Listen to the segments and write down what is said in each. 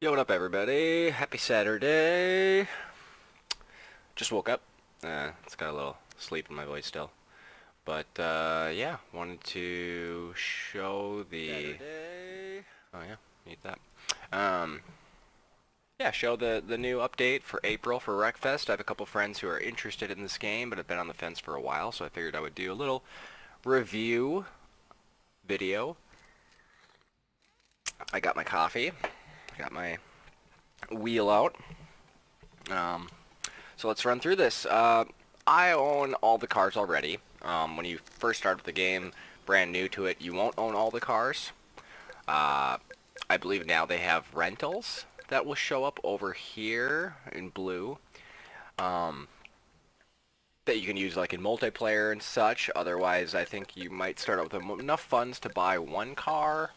Yo, what up, everybody? Happy Saturday. Just woke up. It's got a little sleep in my voice still. But, yeah, wanted to show the... Saturday. Oh, yeah, need that. Um, yeah, show the new update for April for Wreckfest. I have a couple friends who are interested in this game, but have been on the fence for a while, so I figured I would do a little review video. I got my coffee. I got my wheel out. Um, So let's run through this. I own all the cars already. When you first start with the game, brand new to it, you won't own all the cars. Uh, I believe now they have rentals that will show up over here in blue. Um, that you can use like in multiplayer and such. Otherwise, I think you might start out with enough funds to buy one car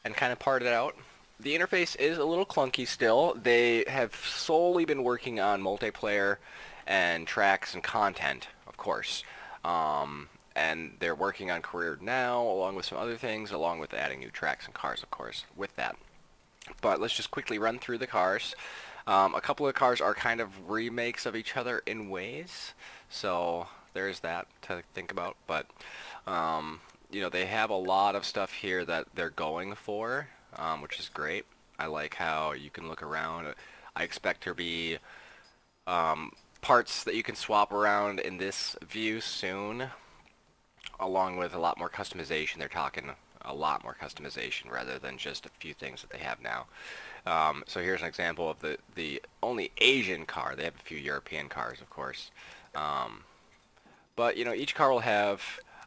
and kind of part it out. The interface is a little clunky still. They have solely been working on multiplayer and tracks and content, of course. And they're working on career now, along with some other things, along with adding new tracks and cars, of course, with that. But let's just quickly run through the cars. A couple of cars are kind of remakes of each other in ways, so there's that to think about. But they have a lot of stuff here that they're going for, which is great. I like how you can look around. I expect there to be parts that you can swap around in this view soon, along with a lot more customization. They're talking a lot more customization rather than just a few things that they have now. So here's an example of the only Asian car. They have a few European cars, of course. But each car will have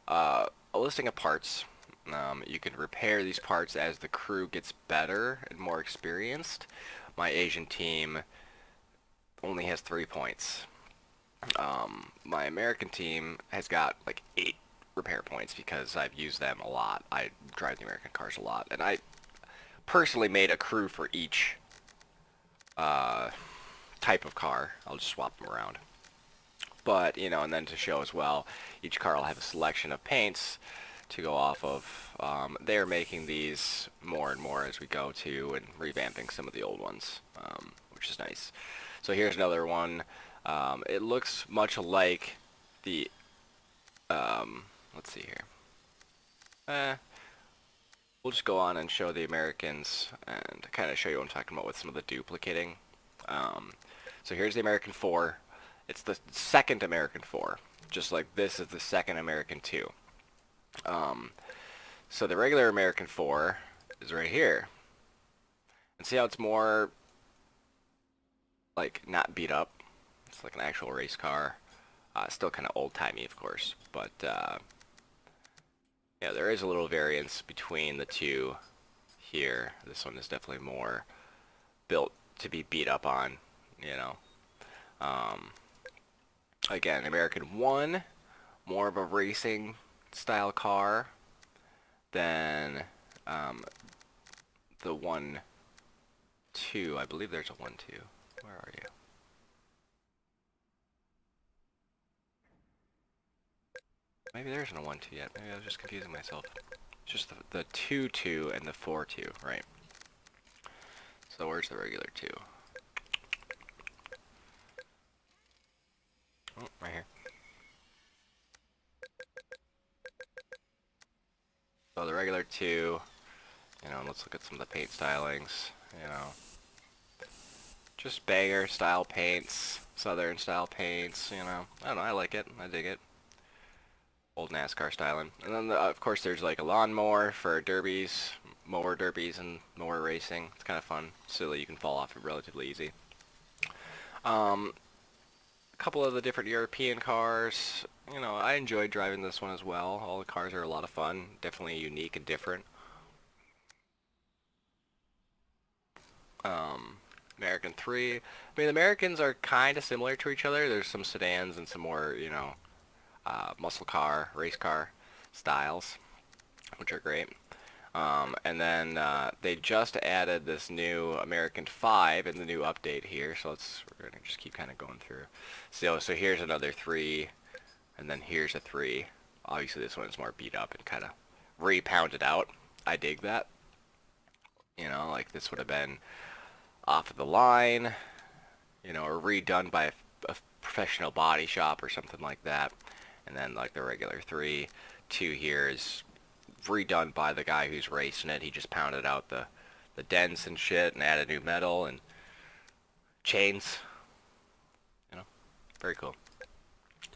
a listing of parts. You can repair these parts as the crew gets better and more experienced. My Asian team only has 3 points. My American team has got like 8 repair points because I've used them a lot. I drive the American cars a lot, and I personally made a crew for each type of car. I'll just swap them around. But, and then to show as well, each car will have a selection of paints to go off of. They're making these more and more as we go to, and revamping some of the old ones, which is nice. So here's another one. It looks much like the, let's see here. We'll just go on and show the Americans and kind of show you what I'm talking about with some of the duplicating. So here's the American 4. It's the second American 4, just like this is the second American 2. So the regular American 4 is right here. And see how it's more, like, not beat up? It's like an actual race car. Still kind of old-timey, of course, but, yeah, there is a little variance between the two here. This one is definitely more built to be beat up on, Again, American 1, more of a racing style car than the 1, 2. I believe there's a 1, 2. Where are you? Maybe there isn't a 1, 2 yet. Maybe I was just confusing myself. It's just the 2, 2 and the 4, 2, right? So where's the regular 2? Oh, right here. So the regular 2, let's look at some of the paint stylings, just banger style paints, southern style paints, I don't know, I like it, I dig it. Old NASCAR styling. And then, of course, there's like a lawnmower for derbies, mower derbies, and mower racing. It's kind of fun, silly, you can fall off it relatively easy. A couple of the different European cars. I enjoyed driving this one as well. All the cars are a lot of fun. Definitely unique and different. American 3. I mean, the Americans are kind of similar to each other. There's some sedans and some more, muscle car, race car styles, which are great. And then they just added this new American 5 in the new update here, so we're going to just keep kind of going through. So here's another 3, and then here's a 3. Obviously this one is more beat up and kind of re-pounded out. I dig that. Like this would have been off of the line, you know, or redone by a professional body shop or something like that. And then like the regular 3, 2 here is redone by the guy who's racing it. He just pounded out the dents and shit and added new metal and chains. You know, very cool.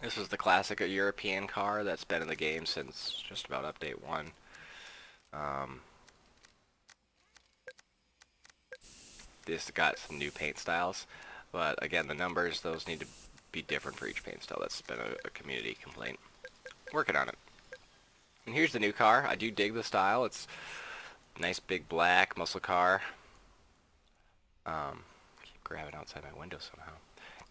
This is the classic European car that's been in the game since just about update 1. This got some new paint styles, but again, the numbers, those need to be different for each paint style. That's been a community complaint. Working on it. And here's the new car. I do dig the style. It's a nice big black muscle car. Keep grabbing outside my window somehow.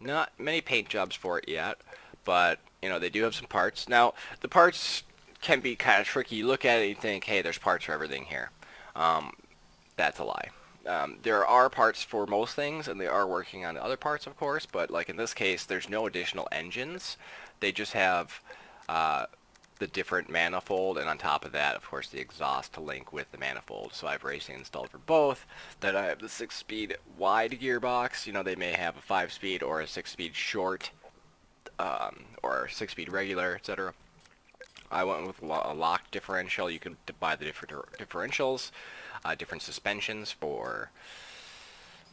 Not many paint jobs for it yet, but you know, they do have some parts. Now, the parts can be kind of tricky. You look at it and you think, hey, there's parts for everything here. That's a lie. There are parts for most things, and they are working on other parts, of course, but like in this case, there's no additional engines. They just have the different manifold, and on top of that, of course, the exhaust to link with the manifold. So I have racing installed for both. Then I have the 6-speed wide gearbox. You know, they may have a 5-speed or a 6-speed short, or a 6-speed regular, etc. I went with a locked differential. You can buy the different differentials, different suspensions for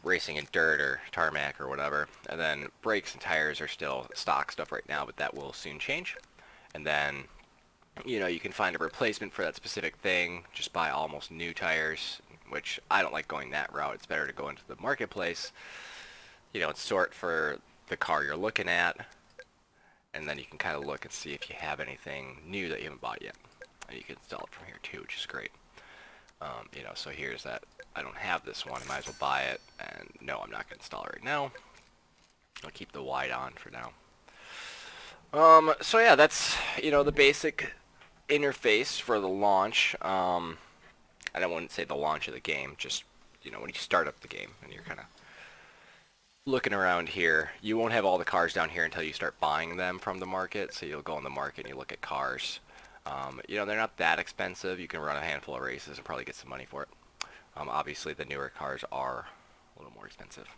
racing in dirt or tarmac or whatever. And then brakes and tires are still stock stuff right now, but that will soon change. And then, you know, you can find a replacement for that specific thing. Just buy almost new tires, which I don't like going that route. It's better to go into the marketplace, you know, and sort for the car you're looking at. And then you can kind of look and see if you have anything new that you haven't bought yet. And you can install it from here too, which is great. You know, so here's that. I don't have this one. I might as well buy it. And no, I'm not going to install it right now. I'll keep the wide on for now. So yeah, that's, you know, the basic interface for the launch. I wouldn't say the launch of the game, just, you know, when you start up the game and you're kind of looking around here. You won't have all the cars down here until you start buying them from the market. So you'll go in the market and you look at cars. You know, they're not that expensive. You can run a handful of races and probably get some money for it. Obviously, the newer cars are a little more expensive.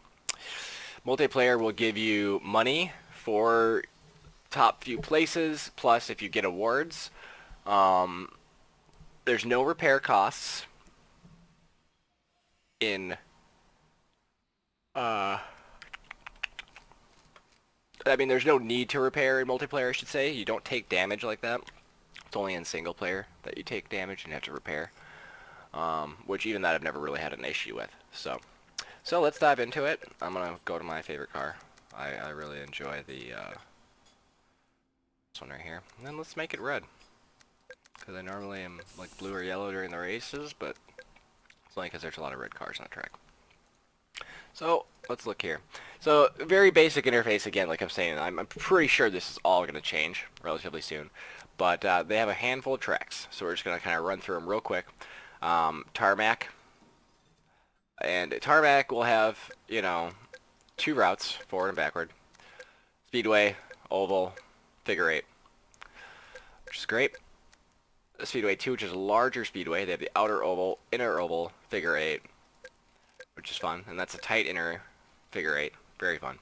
Multiplayer will give you money for top few places, plus if you get awards. There's no repair costs in I mean, there's no need to repair in multiplayer, I should say. You don't take damage like that. It's only in single player that you take damage and have to repair. Which even that I've never really had an issue with. So let's dive into it. I'm going to go to my favorite car. I really enjoy the this one right here. And then let's make it red. Because I normally am like blue or yellow during the races, but it's only because there's a lot of red cars on the track. So let's look here. So very basic interface again, like I'm saying. I'm pretty sure this is all going to change relatively soon. But they have a handful of tracks, so we're just going to kind of run through them real quick. Tarmac. And tarmac will have, you know, 2 routes, forward and backward. Speedway, oval, figure 8. Which is great. Speedway 2, which is a larger speedway. They have the outer oval, inner oval, figure 8. Which is fun. And that's a tight inner figure 8. Very fun.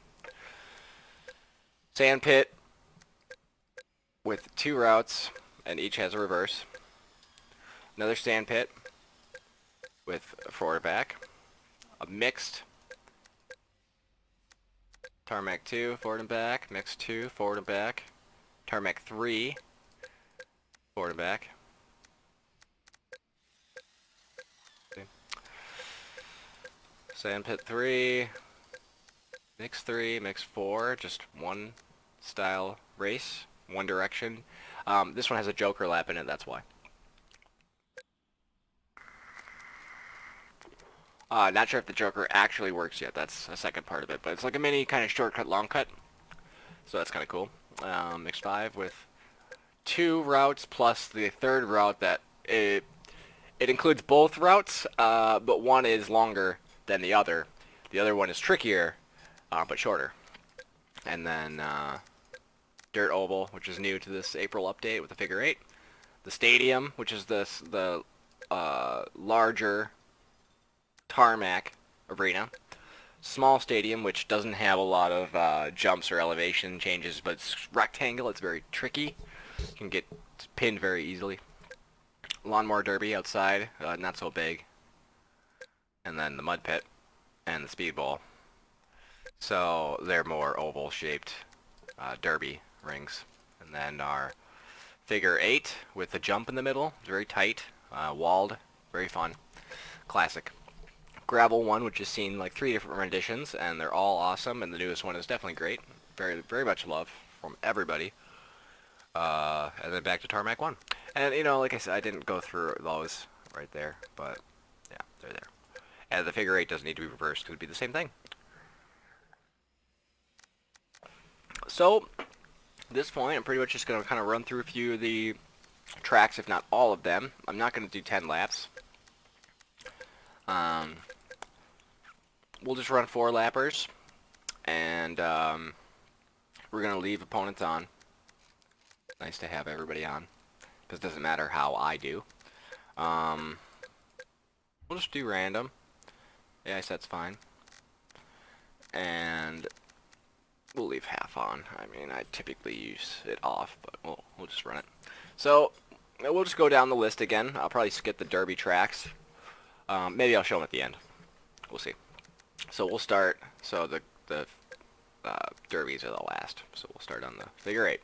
Sand pit with 2 routes, and each has a reverse. Another sand pit with a forward back. A mixed tarmac 2, forward and back. Mixed 2, forward and back. Tarmac 3, forward and back. Sandpit 3, Mix 3, Mix 4, just one style race, one direction. This one has a Joker lap in it, that's why. Not sure if the Joker actually works yet, that's a second part of it, but it's like a mini kind of shortcut, long cut, so that's kind of cool. Mix 5 with 2 routes plus the third route that it includes both routes, but one is longer than the other. The other one is trickier, but shorter. And then Dirt Oval, which is new to this April update with the figure 8. The Stadium, which is the larger tarmac arena. small stadium, which doesn't have a lot of jumps or elevation changes, but it's rectangle. It's very tricky. You can get pinned very easily. Lawnmower derby outside, not so big. And then the mud pit and the speed bowl. So they're more oval-shaped derby rings. And then our figure 8 with the jump in the middle, very tight, walled, very fun, classic. Gravel one, which has seen like 3 different renditions, and they're all awesome, and the newest one is definitely great. Very, very much love from everybody. And then back to Tarmac 1. And, you know, like I said, I didn't go through those right there, but yeah, they're there. And the figure 8 doesn't need to be reversed, because it would be the same thing. So, at this point, I'm pretty much just going to kind of run through a few of the tracks, if not all of them. I'm not going to do 10 laps. We'll just run 4 lappers, and we're going to leave opponents on. Nice to have everybody on, because it doesn't matter how I do. We'll just do random. Yeah, I said it's fine. And we'll leave half on. I mean, I typically use it off, but we'll just run it. So, we'll just go down the list again. I'll probably skip the derby tracks. Maybe I'll show them at the end. We'll see. So we'll start. So the derbies are the last. So we'll start on the figure 8.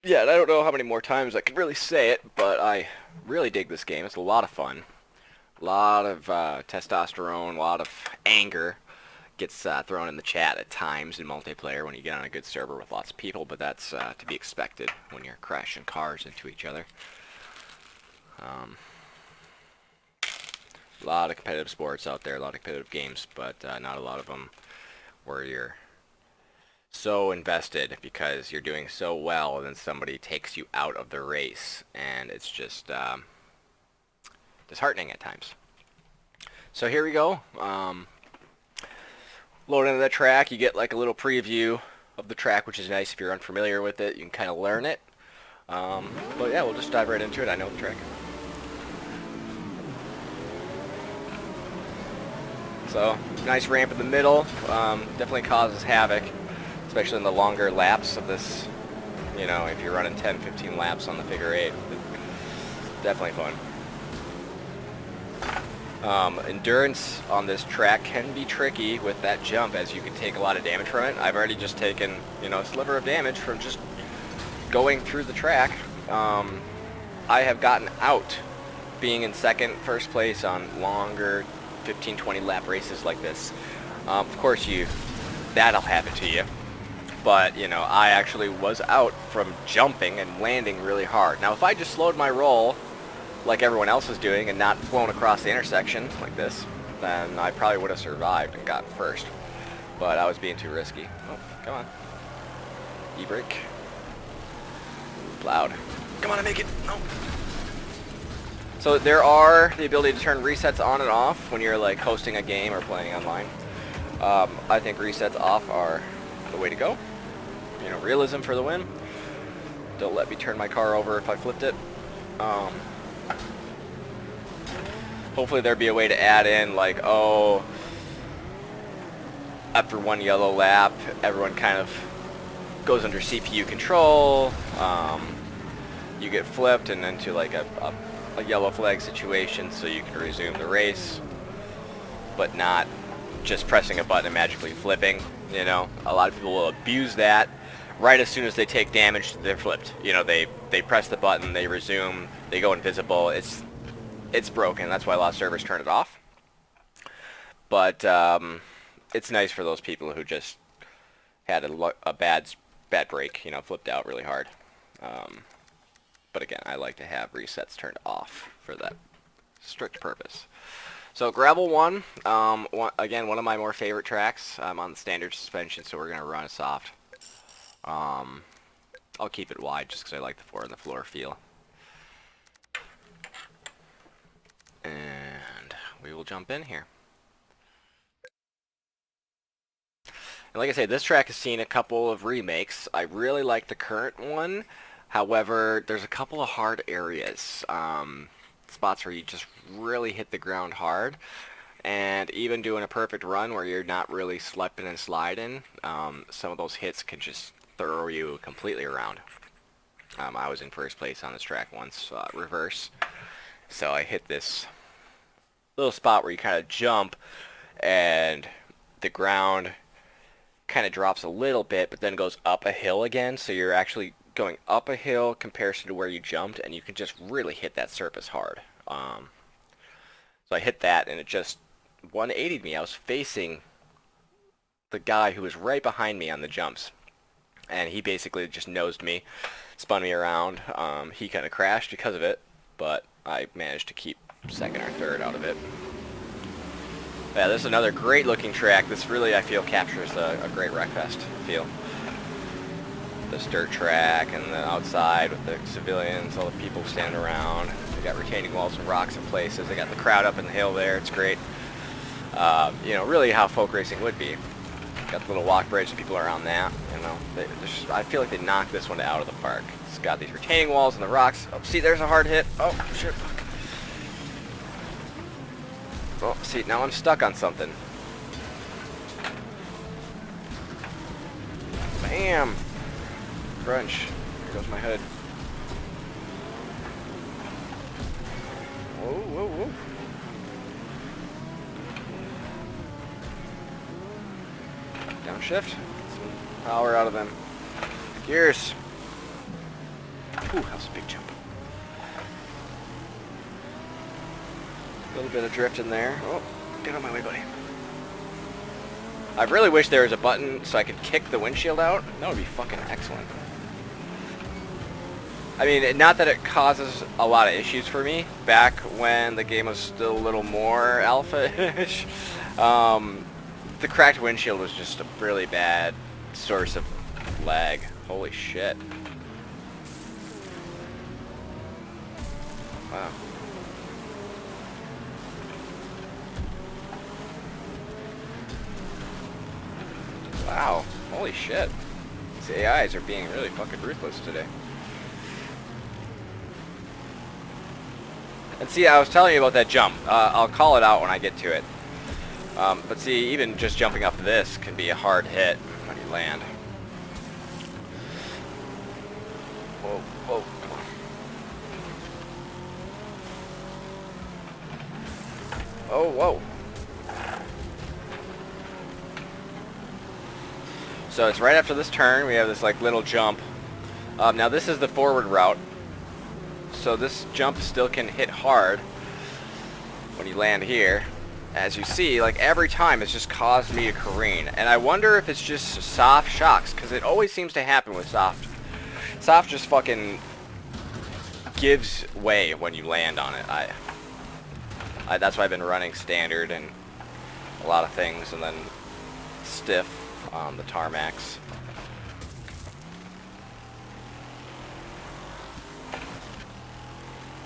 Yeah, and I don't know how many more times I can really say it, but I really dig this game. It's a lot of fun. A lot of testosterone, a lot of anger gets thrown in the chat at times in multiplayer when you get on a good server with lots of people, but that's to be expected when you're crashing cars into each other. A lot of competitive sports out there, a lot of competitive games, but not a lot of them where you're so invested because you're doing so well and then somebody takes you out of the race, and it's just disheartening at times. So here we go. Load into the track, you get like a little preview of the track, which is nice if you're unfamiliar with it. You can kind of learn it. But yeah, we'll just dive right into it. I know the track. So, nice ramp in the middle. Definitely causes havoc, especially in the longer laps of this. You know, if you're running 10, 15 laps on the figure 8. Definitely fun. Endurance on this track can be tricky with that jump, as you can take a lot of damage from it. I've already just taken, you know, a sliver of damage from just going through the track. I have gotten out being in second, first place on longer 15, 20 lap races like this. Of course, that'll happen to you. But, you know, I actually was out from jumping and landing really hard. Now, if I just slowed my roll like everyone else was doing and not flown across the intersection like this, then I probably would have survived and gotten first. But I was being too risky. Oh, come on. E-brake. Loud. Come on, I make it. No. So there are the ability to turn resets on and off when you're like hosting a game or playing online. I think resets off are the way to go. You know, realism for the win. Don't let me turn my car over if I flipped it. Hopefully there'd be a way to add in like, oh, after one yellow lap, everyone kind of goes under CPU control. You get flipped and into like a yellow flag situation, so you can resume the race, but not just pressing a button and magically flipping. You know, a lot of people will abuse that. Right as soon as they take damage, they're flipped. You know, they press the button, they resume, they go invisible. It's broken. That's why a lot of servers turn it off. But it's nice for those people who just had a bad break, you know, flipped out really hard. But again, I like to have resets turned off for that strict purpose. So Gravel 1, again, one of my more favorite tracks. I'm on the standard suspension, so we're going to run a soft. I'll keep it wide just because I like the 4 on the floor feel. And we will jump in here. And like I say, this track has seen a couple of remakes. I really like the current one. However, there's a couple of hard areas. spots where you just really hit the ground hard. And even doing a perfect run where you're not really slipping and sliding, some of those hits can just throw you completely around. I was in first place on this track once, reverse. So I hit this little spot where you kind of jump and the ground kind of drops a little bit, but then goes up a hill again. So you're actually going up a hill compared to where you jumped, and you can just really hit that surface hard. So I hit that, and it just 180'd me. I was facing the guy who was right behind me on the jumps, and he basically just nosed me, spun me around. He kind of crashed because of it, but I managed to keep second or third out of it. Yeah, this is another great looking track. This really, I feel, captures a great Wreckfest feel. This dirt track and the outside with the civilians, all the people standing around. They got retaining walls and rocks in places. They got the crowd up in the hill there. It's great. You know, really how folk racing would be. Got the little walk bridge, people are on that. You know, I feel like they knocked this one out of the park. It's got these retaining walls and the rocks. Oh, see, there's a hard hit. Oh, shit. Oh, see, now I'm stuck on something. Bam! Crunch. Here goes my hood. Whoa, whoa, whoa. Downshift. Some power out of them gears. Ooh, that was a big jump. A little bit of drift in there. Oh, get on my way, buddy. I really wish there was a button so I could kick the windshield out. That would be fucking excellent. I mean, not that it causes a lot of issues for me. Back when the game was still a little more alpha-ish, the cracked windshield was just a really bad source of lag. Holy shit. Wow. Wow. Holy shit. These AIs are being really fucking ruthless today. And see, I was telling you about that jump. I'll call it out when I get to it. But see, even just jumping off this can be a hard hit when you land. Whoa, whoa, come on. Oh, whoa. So it's right after this turn. We have this like little jump. Now this is the forward route. So this jump still can hit hard when you land here. As you see, like every time it's just caused me to careen. And I wonder if it's just soft shocks, because it always seems to happen with soft. Soft just fucking gives way when you land on it. That's why I've been running standard and a lot of things, and then stiff on the tarmacs.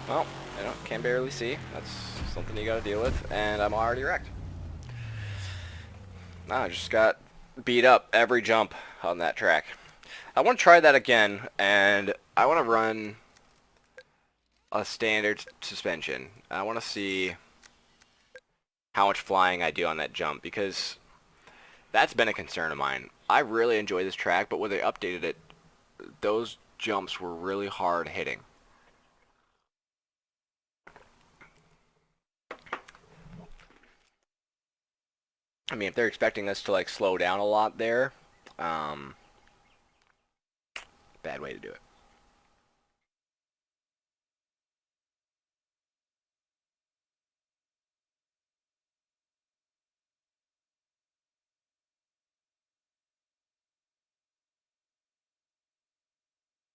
Well, you know, can barely see. That's something you gotta deal with, and I'm already wrecked. I just got beat up every jump on that track. I want to try that again, and I want to run a standard suspension. I want to see how much flying I do on that jump, because that's been a concern of mine. I really enjoy this track, but when they updated it, those jumps were really hard hitting. I mean, if they're expecting us to like slow down a lot there, bad way to do it.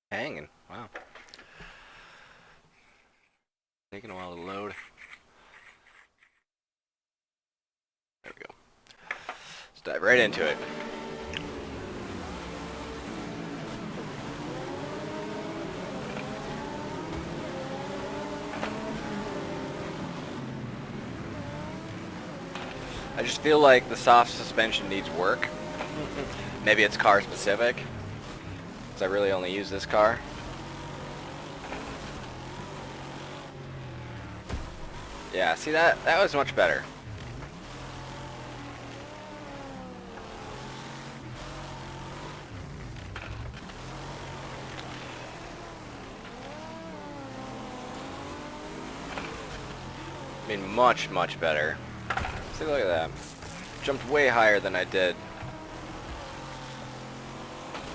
Hanging, wow. Taking a while to load. There we go. Let's dive right into it. I just feel like the soft suspension needs work. Maybe it's car specific, because I really only use this car. Yeah, see that was much better. I mean, much, much better. See, look at that. Jumped way higher than I did.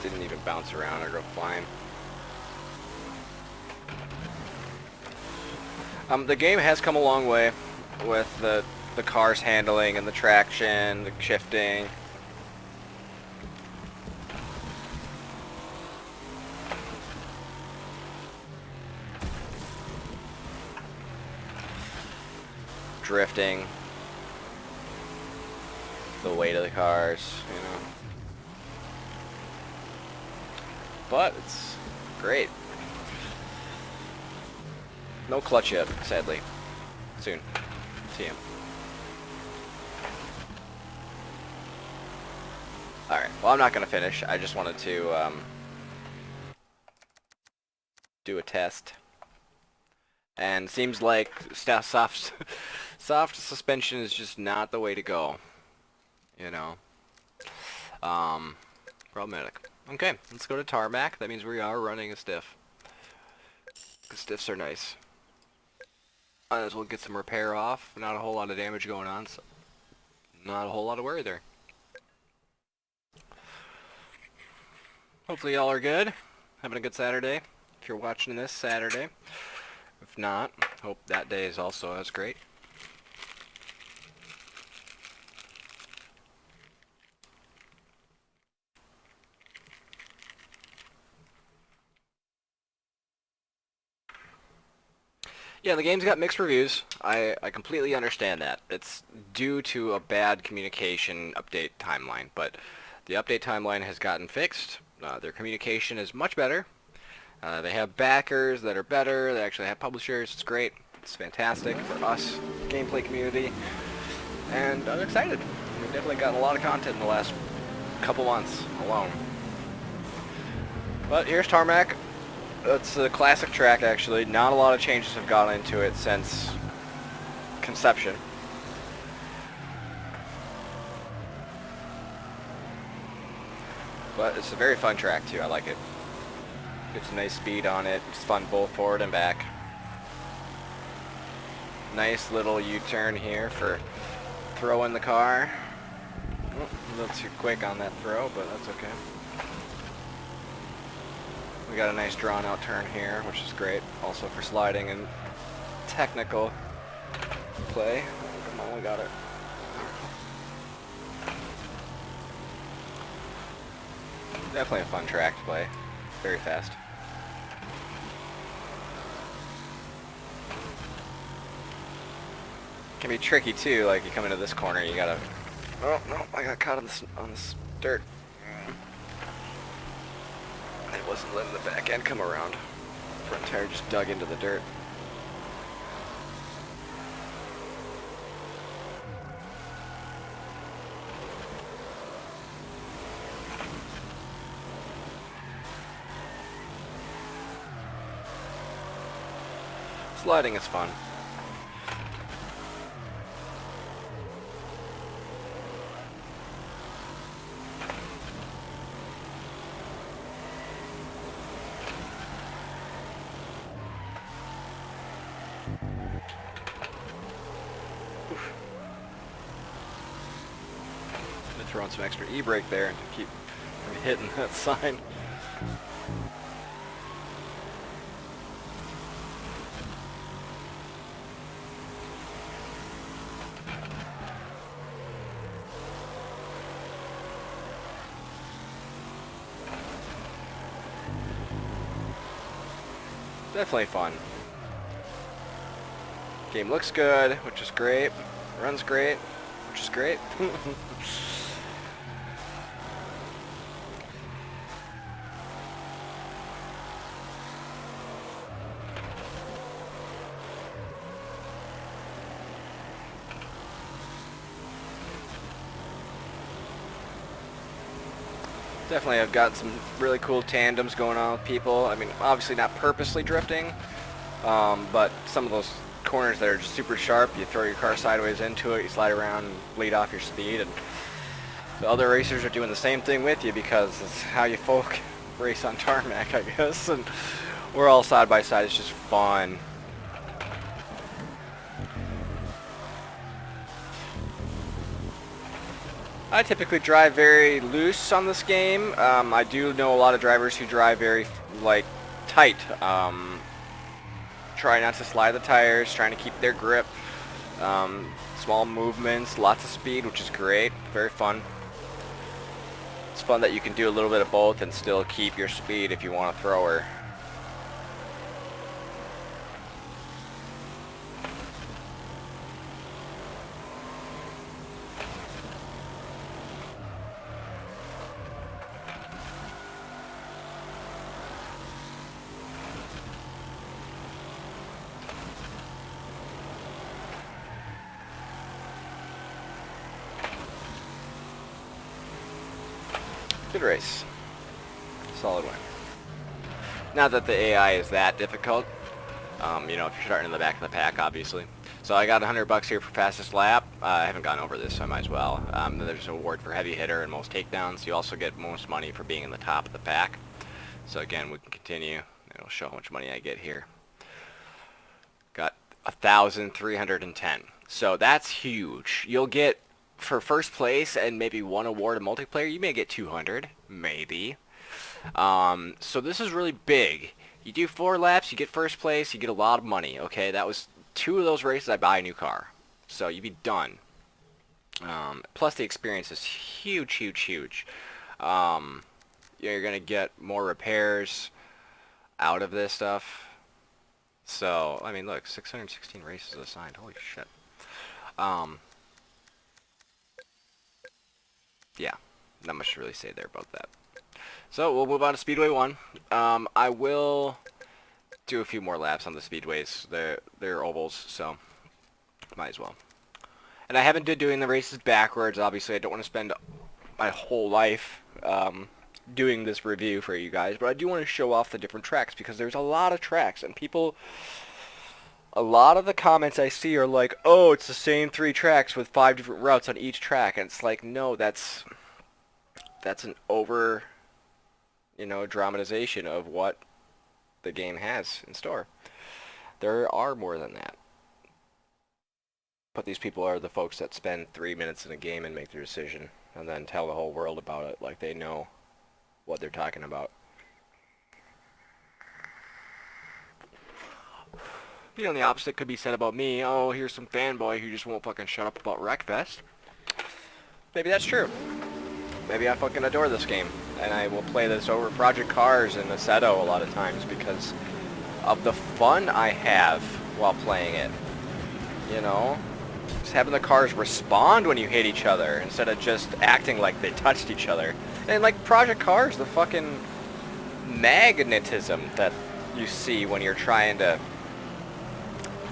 Didn't even bounce around or go flying. The game has come a long way with the car's handling and the traction, the shifting. Drifting. The weight of the cars, you know. But it's great. No clutch yet, sadly. Soon. See him. Alright, well I'm not going to finish. I just wanted to do a test. And seems like soft suspension is just not the way to go. You know. Problematic. Okay, let's go to tarmac. That means we are running a stiff. The stiffs are nice. Might as well get some repair off. Not a whole lot of damage going on, so not a whole lot of worry there. Hopefully y'all are good. Having a good Saturday. If you're watching this Saturday. If not, hope that day is also as great. Yeah, the game's got mixed reviews. I completely understand that. It's due to a bad communication update timeline, but the update timeline has gotten fixed. Their communication is much better. They have backers that are better. They actually have publishers. It's great. It's fantastic for us, gameplay community. And I'm excited. We've definitely gotten a lot of content in the last couple months alone. But here's tarmac. It's a classic track, actually. Not a lot of changes have gone into it since conception. But it's a very fun track, too. I like it. Gets a nice speed on it. It's fun both forward and back. Nice little U-turn here for throwing the car. Oh, a little too quick on that throw, but that's okay. We got a nice drawn out turn here, which is great. Also for sliding and technical play. Come on, we got it. Definitely a fun track to play. Very fast. Can be tricky too, like you come into this corner, you gotta... Oh, no, I got caught on this dirt. It wasn't letting the back end come around. Front tire just dug into the dirt. Sliding is fun. Throwing some extra e-brake there to keep from hitting that sign. Definitely fun. Game looks good, which is great. Runs great, which is great. Definitely have got some really cool tandems going on with people. I mean, obviously not purposely drifting, but some of those corners that are just super sharp. You throw your car sideways into it, you slide around and bleed off your speed, and the other racers are doing the same thing with you because it's how you folk race on tarmac, I guess. And we're all side by side. It's just fun. I typically drive very loose on this game. I do know a lot of drivers who drive very, like, tight. Try not to slide the tires, trying to keep their grip. Small movements, lots of speed, which is great. Very fun. It's fun that you can do a little bit of both and still keep your speed if you want to throw her. Good race. Solid win. Not that the AI is that difficult. You know, if you're starting in the back of the pack, obviously. So I got $100 here for fastest lap. I haven't gone over this, so I might as well. Then there's an award for heavy hitter and most takedowns. You also get most money for being in the top of the pack. So again, we can continue. It'll show how much money I get here. Got 1,310. So that's huge. You'll get, for first place and maybe one award in multiplayer, you may get 200, maybe. So this is really big. You do 4 laps, you get first place, you get a lot of money. Okay, that was 2 of those races I buy a new car, so you'd be done. Plus the experience is huge, huge, huge. You're gonna get more repairs out of this stuff. So I mean, look, 616 races assigned. Holy shit. Yeah, not much to really say there about that. So we'll move on to Speedway 1. I will do a few more laps on the speedways. They're ovals, so might as well. And I haven't been doing the races backwards. Obviously, I don't want to spend my whole life doing this review for you guys, but I do want to show off the different tracks because there's a lot of tracks, and people, a lot of the comments I see are like, oh, it's the same 3 tracks with 5 different routes on each track, and it's like, no, that's an over, you know, dramatization of what the game has in store. There are more than that. But these people are the folks that spend 3 minutes in a game and make their decision, and then tell the whole world about it like they know what they're talking about. You know, the opposite could be said about me. Oh, here's some fanboy who just won't fucking shut up about Wreckfest. Maybe that's true. Maybe I fucking adore this game, and I will play this over Project Cars and Assetto a lot of times because of the fun I have while playing it. You know? Just having the cars respond when you hit each other instead of just acting like they touched each other. And like Project Cars, the fucking magnetism that you see when you're trying to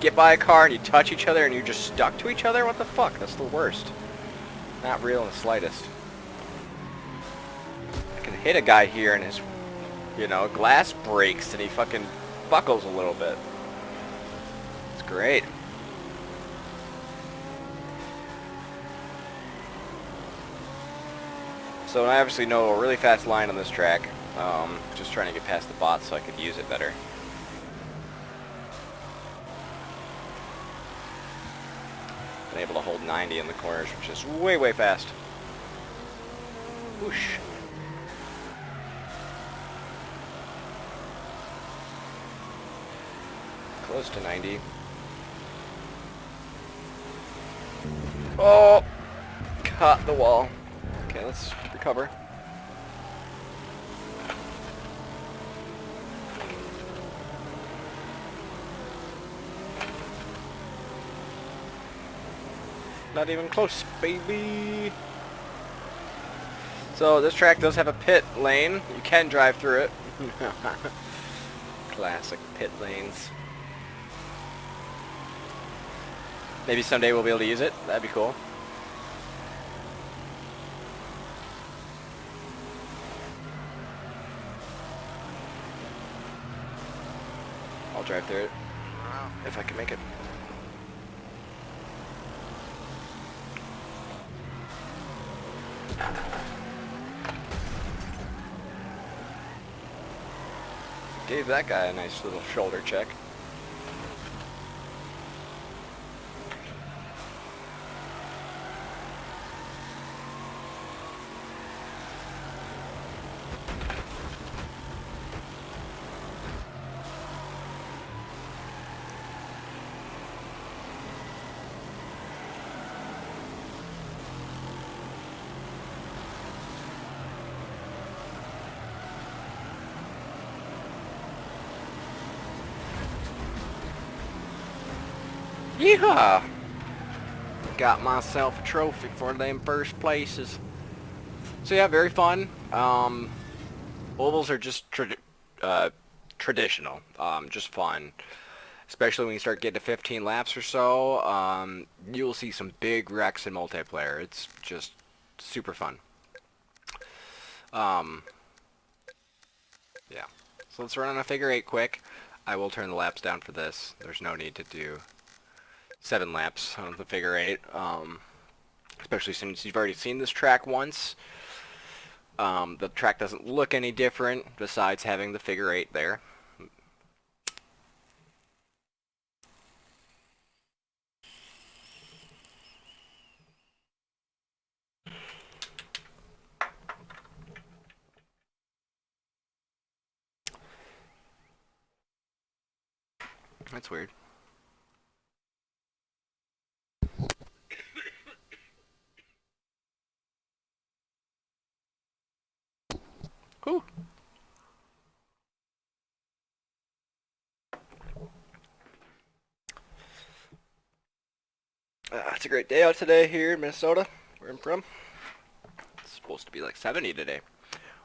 get by a car and you touch each other and you're just stuck to each other? What the fuck? That's the worst. Not real in the slightest. I can hit a guy here and his, you know, glass breaks and he fucking buckles a little bit. It's great. So I obviously know a really fast line on this track. Just trying to get past the bots so I could use it better. Been able to hold 90 in the corners, which is way, way fast. Whoosh. Close to 90. Oh! Caught the wall. Okay, let's recover. Not even close, baby. So this track does have a pit lane. You can drive through it. Classic pit lanes. Maybe someday we'll be able to use it. That'd be cool. I'll drive through it if I can make it. Gave that guy a nice little shoulder check. Yeehaw! Got myself a trophy for them first places. So yeah, very fun. Ovals are just traditional, just fun. Especially when you start getting to 15 laps or so, you'll see some big wrecks in multiplayer. It's just super fun. Yeah. So let's run on a figure 8 quick. I will turn the laps down for this. There's no need to do 7 laps on the figure 8, especially since you've already seen this track once. The track doesn't look any different besides having the figure 8 there. That's weird. Whew. It's a great day out today here in Minnesota, where I'm from. It's supposed to be like 70 today,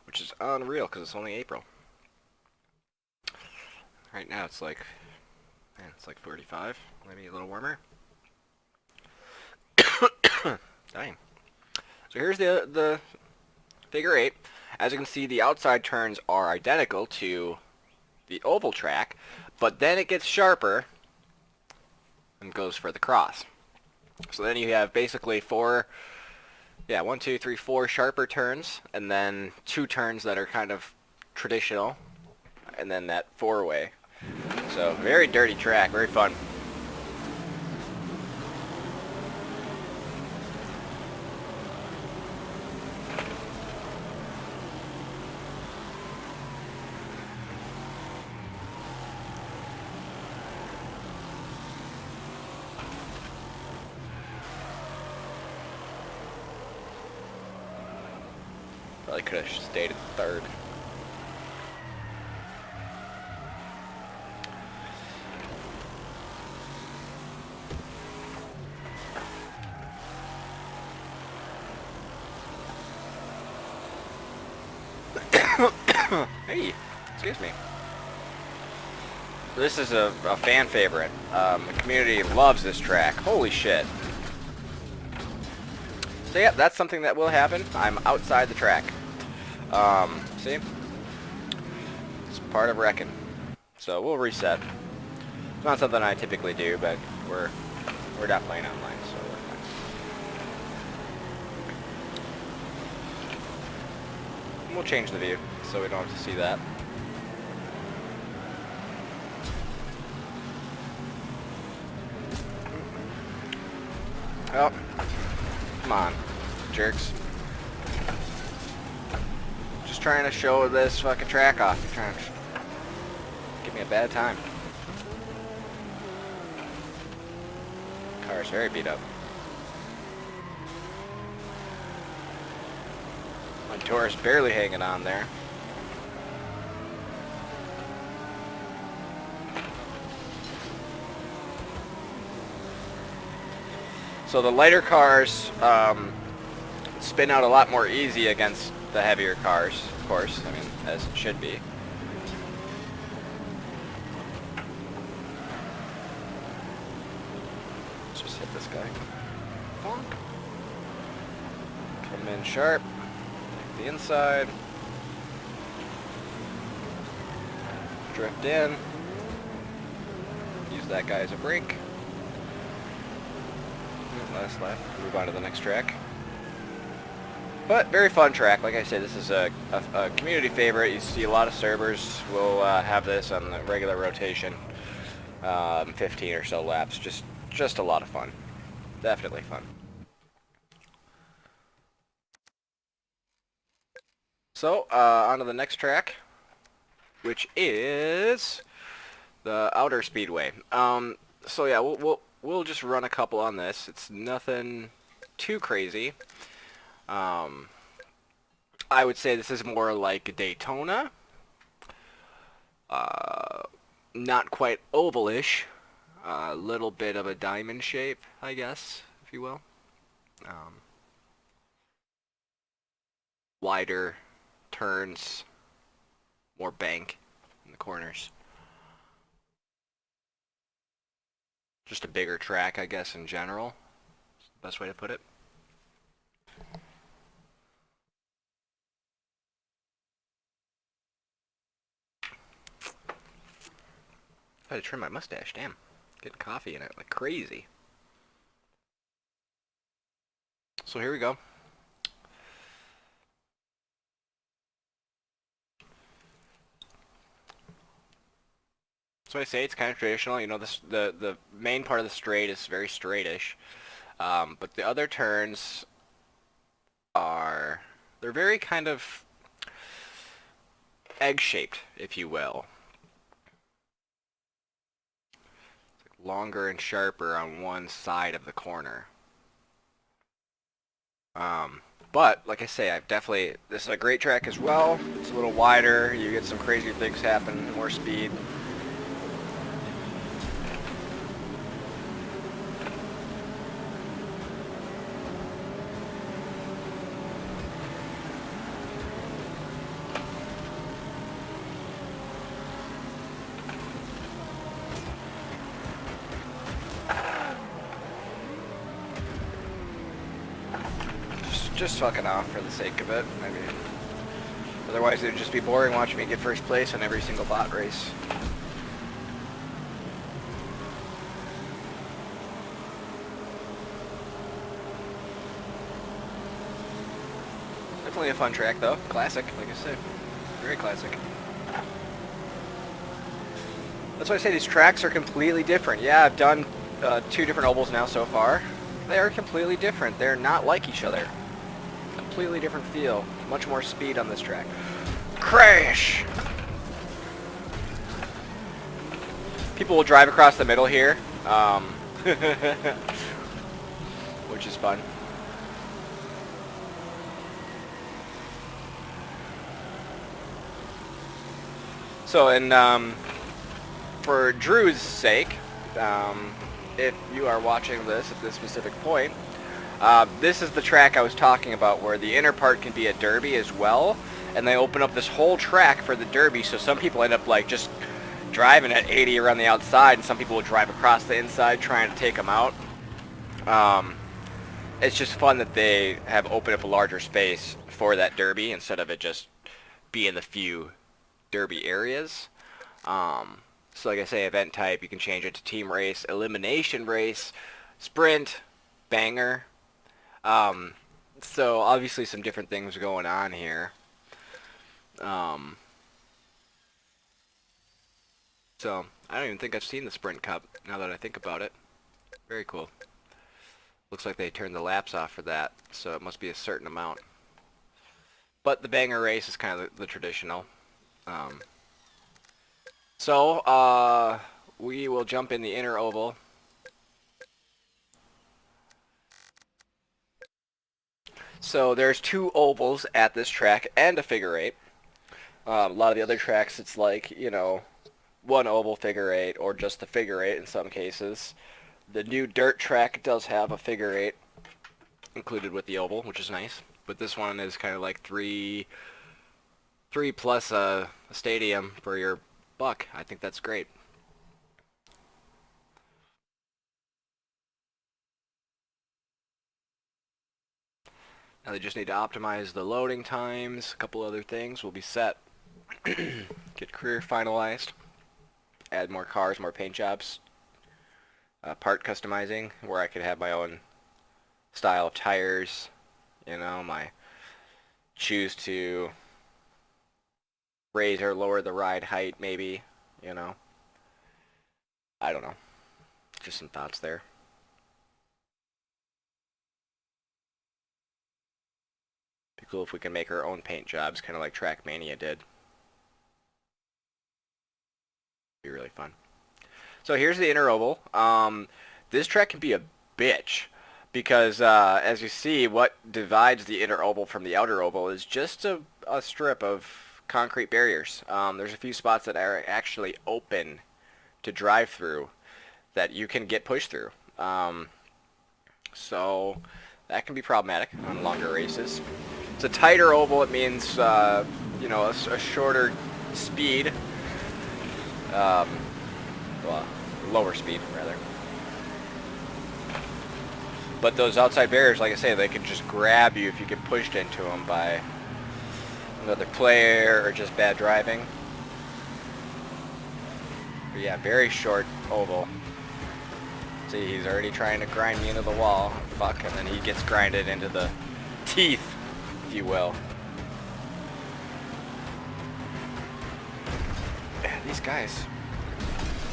which is unreal because it's only April. Right now it's like, man, it's like 45, maybe a little warmer. Dang. So here's the figure 8. As you can see, the outside turns are identical to the oval track, but then it gets sharper and goes for the cross. So then you have basically 4, yeah, 1, 2, 3, 4 sharper turns, and then 2 turns that are kind of traditional, and then that 4-way. So very dirty track, very fun. Probably could have stayed in 3rd. Hey, excuse me. This is a fan favorite. The community loves this track. Holy shit. So yeah, that's something that will happen. I'm outside the track. See? It's part of wrecking. So we'll reset. It's not something I typically do, but we're not playing online, so we're fine. We'll change the view so we don't have to see that. Oh, come on, jerks. Just trying to show this fucking track off. You're trying to give me a bad time. Car's very beat up. My Taurus barely hanging on there. So the lighter cars spin out a lot more easy against the heavier cars, of course. I mean, as it should be. Let's just hit this guy. Come in sharp. Take the inside. Drift in. Use that guy as a brake. Last lap. Move on to the next track. But very fun track. Like I said, this is a community favorite. You see a lot of servers will have this on the regular rotation. 15 or so laps. Just a lot of fun. Definitely fun. So, on to the next track, which is the Outer Speedway. So yeah, we'll just run a couple on this. It's nothing too crazy. I would say this is more like Daytona. Not quite ovalish. A little bit of a diamond shape, I guess, if you will. Wider turns, more bank in the corners. Just a bigger track, I guess, in general. That's the best way to put it. I had to trim my mustache, damn. Getting coffee in it like crazy. So here we go. So I say it's kind of traditional. You know, the main part of the straight is very straightish, but the other turns they're very kind of egg-shaped, if you will. It's like longer and sharper on one side of the corner. But like I say, this is a great track as well. It's a little wider. You get some crazy things happen, more speed. Just fucking off for the sake of it. I mean, otherwise it would just be boring watching me get first place on every single bot race. Definitely a fun track though. Classic, like I said. Very classic. That's why I say these tracks are completely different. Yeah, I've done 2 different ovals now so far. They are completely different. They're not like each other. Completely different feel. Much more speed on this track. Crash! People will drive across the middle here, which is fun. So, and for Drew's sake, if you are watching this at this specific point, this is the track I was talking about where the inner part can be a derby as well, and they open up this whole track for the derby, so some people end up like just driving at 80 around the outside, and some people will drive across the inside trying to take them out. It's just fun that they have opened up a larger space for that derby instead of it just being the few derby areas. So like I say, event type, you can change it to team race, elimination race, sprint, banger. So obviously some different things going on here. So I don't even think I've seen the Sprint Cup now that I think about it. Very cool. Looks like they turned the laps off for that, so it must be a certain amount. But the banger race is kind of the traditional. So we will jump in the inner oval. So there's 2 ovals at this track and a figure 8. A lot of the other tracks, it's like, you know, 1 oval figure 8 or just the figure 8 in some cases. The new dirt track does have a figure 8 included with the oval, which is nice. But this one is kind of like 3 plus a stadium for your buck. I think that's great. Now they just need to optimize the loading times, a couple other things will be set. Get career finalized. Add more cars, more paint jobs. Part customizing, where I could have my own style of tires. You know, my choose to raise or lower the ride height, maybe, you know. I don't know. Just some thoughts there. Be cool if we can make our own paint jobs, kind of like Trackmania did. Be really fun. So here's the inner oval. This track can be a bitch because as you see, what divides the inner oval from the outer oval is just a strip of concrete barriers. There's a few spots that are actually open to drive through that you can get pushed through. So that can be problematic on longer races. It's a tighter oval. It means you know, a shorter speed. Well, lower speed rather. But those outside barriers, like I say, they can just grab you if you get pushed into them by another player or just bad driving. But yeah, very short oval. See, he's already trying to grind me into the wall. Fuck, and then he gets grinded into the teeth, if you will. Yeah, these guys.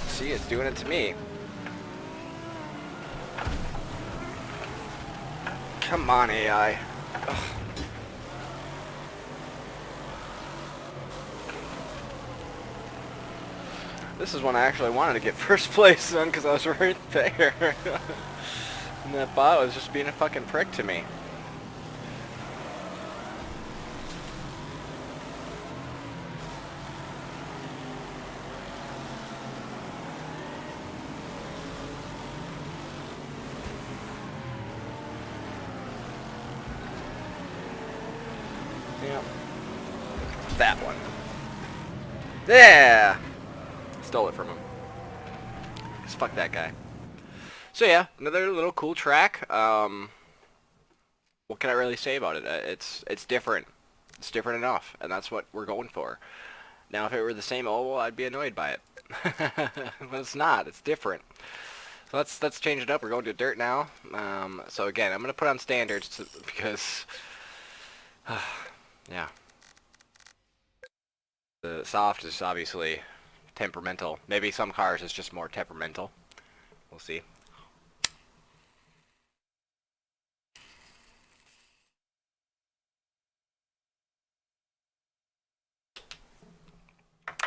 See, it's doing it to me. Come on, AI. Ugh. This is when I actually wanted to get first place on because I was right there. And that bot was just being a fucking prick to me. Yep. That one. Yeah! Stole it from him. Just fuck that guy. So yeah, another little cool track. What can I really say about it? It's different. It's different enough, and that's what we're going for. Now, if it were the same oval, I'd be annoyed by it. But it's not. It's different. So let's change it up. We're going to dirt now. So again, I'm gonna put on standards because, yeah, the soft is obviously temperamental. Maybe some cars is just more temperamental. We'll see.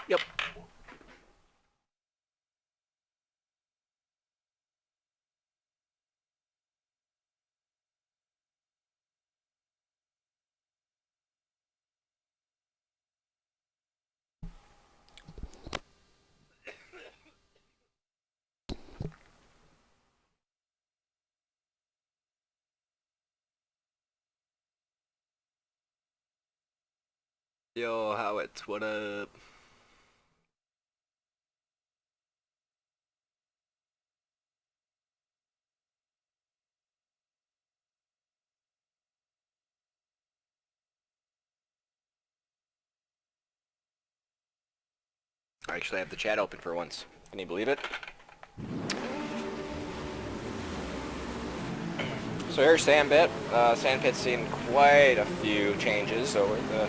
Yep. Yo, Howitz, what up? I actually have the chat open for once. Can you believe it? So here's Sandpit. Sandpit's seen quite a few changes over the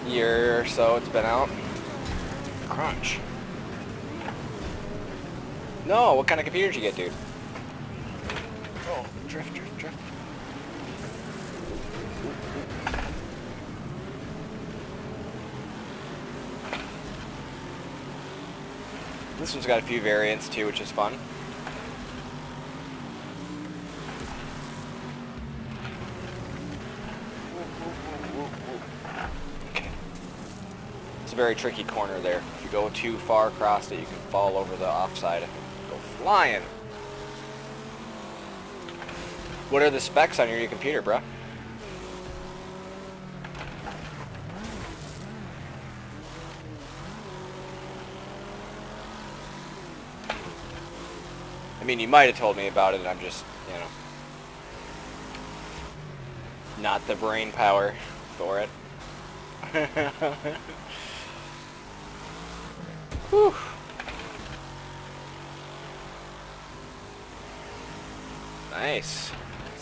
year or so it's been out. Crunch. No, what kind of computer did you get, dude? Oh, drift, drift, drift. This one's got a few variants too, which is fun. Okay. It's a very tricky corner there. If you go too far across it, you can fall over the offside and go flying. What are the specs on your new computer, bruh? I mean, you might have told me about it, and I'm just, you know, not the brain power for it. Whew. Nice.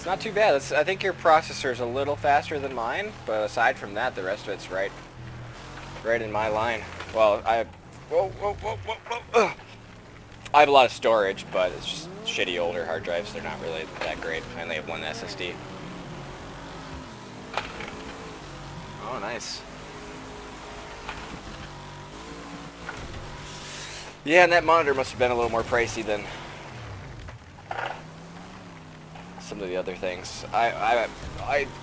It's not too bad. I think your processor is a little faster than mine, but aside from that, the rest of it's right in my line. Well, whoa, whoa, whoa, whoa, whoa. Ugh. I have a lot of storage, but it's just shitty older hard drives. They're not really that great. I only have one SSD. Oh, nice. Yeah, and that monitor must have been a little more pricey than some of the other things. I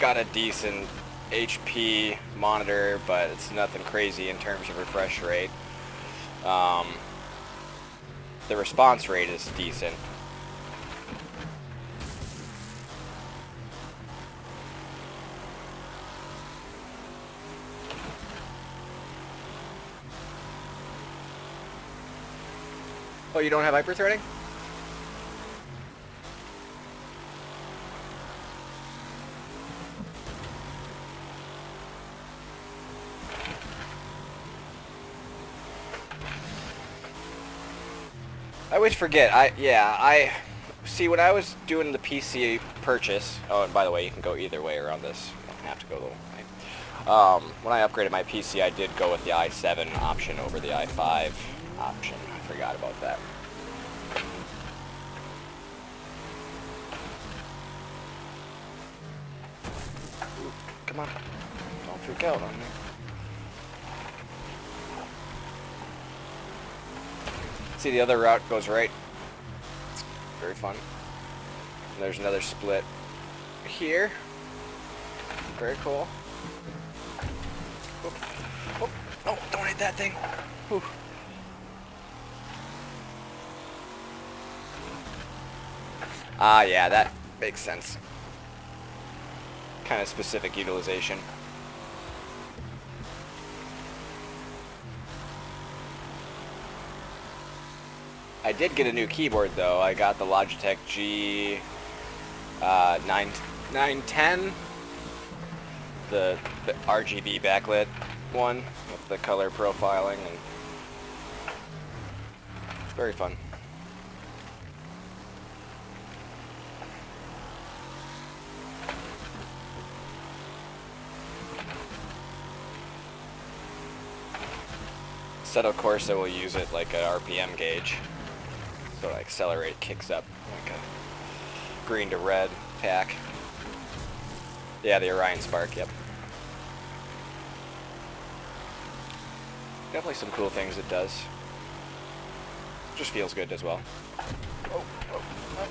got a decent HP monitor, but it's nothing crazy in terms of refresh rate. The response rate is decent. Oh, you don't have hyperthreading? I always forget. I see when I was doing the PC purchase. Oh, and by the way, you can go either way around this. You don't have to go the way. When I upgraded my PC, I did go with the i7 option over the i5 option. I forgot about that. Ooh, come on, don't freak out on me. See, the other route goes right. It's very fun. And there's another split here. Very cool. Oh, oh, oh, don't hit that thing. Whew. Ah, yeah, that makes sense. Kind of specific utilization. I did get a new keyboard though. I got the Logitech G910, the RGB backlit one with the color profiling, and it's very fun. Settle Corsa will use it like a RPM gauge. So to accelerate, kicks up like a green to red tack. Yeah, the Orion Spark, yep. Definitely some cool things it does. Just feels good as well. Oh, oh, oh.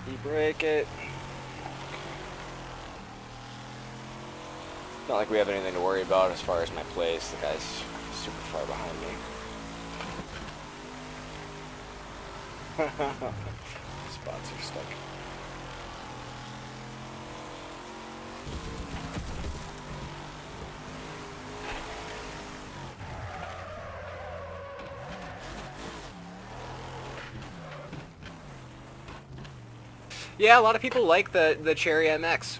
You break it. Not like we have anything to worry about as far as my place. The guy's super far behind me. Spots are stuck. Yeah, a lot of people like the Cherry MX.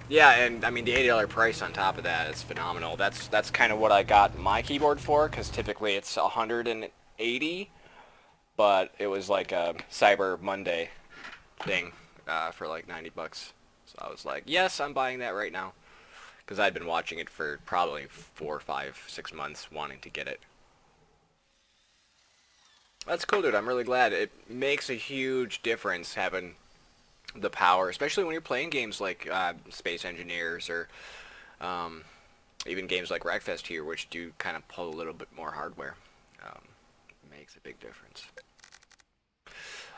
Yeah, and I mean the $80 price on top of that is phenomenal. That's kind of what I got my keyboard for, because typically it's $180, but it was like a Cyber Monday thing for like $90. So I was like, yes, I'm buying that right now, because I'd been watching it for probably 4, 5, 6 months, wanting to get it. That's cool, dude. I'm really glad. It makes a huge difference having the power, especially when you're playing games like Space Engineers or even games like Wreckfest here, which do kind of pull a little bit more hardware. Makes a big difference.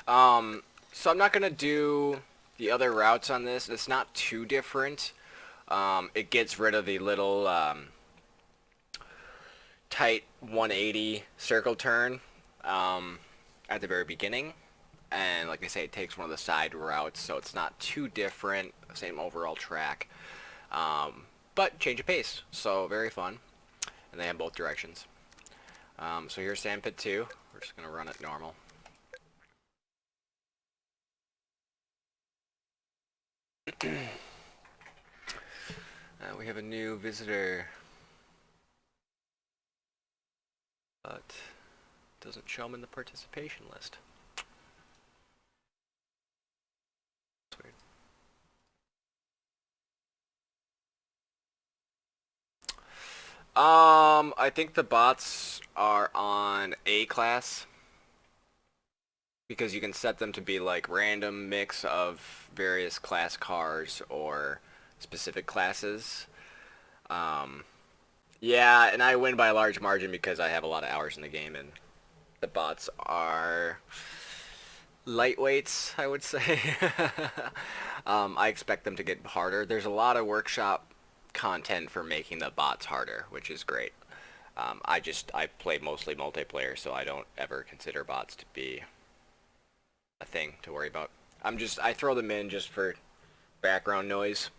So I'm not going to do the other routes on this. It's not too different. It gets rid of the little tight 180 circle turn at the very beginning. And like I say, it takes one of the side routes, so it's not too different. Same overall track, but change of pace. So very fun, and they have both directions. So here's Sandpit 2. We're just gonna run it normal. We have a new visitor, but doesn't show him in the participation list. I think the bots are on A class because you can set them to be like random mix of various class cars or specific classes. Um, yeah, and I win by a large margin because I have a lot of hours in the game, and the bots are lightweights, I would say. I expect them to get harder. There's a lot of workshop content for making the bots harder, which is great. I play mostly multiplayer, so I don't ever consider bots to be a thing to worry about. I throw them in just for background noise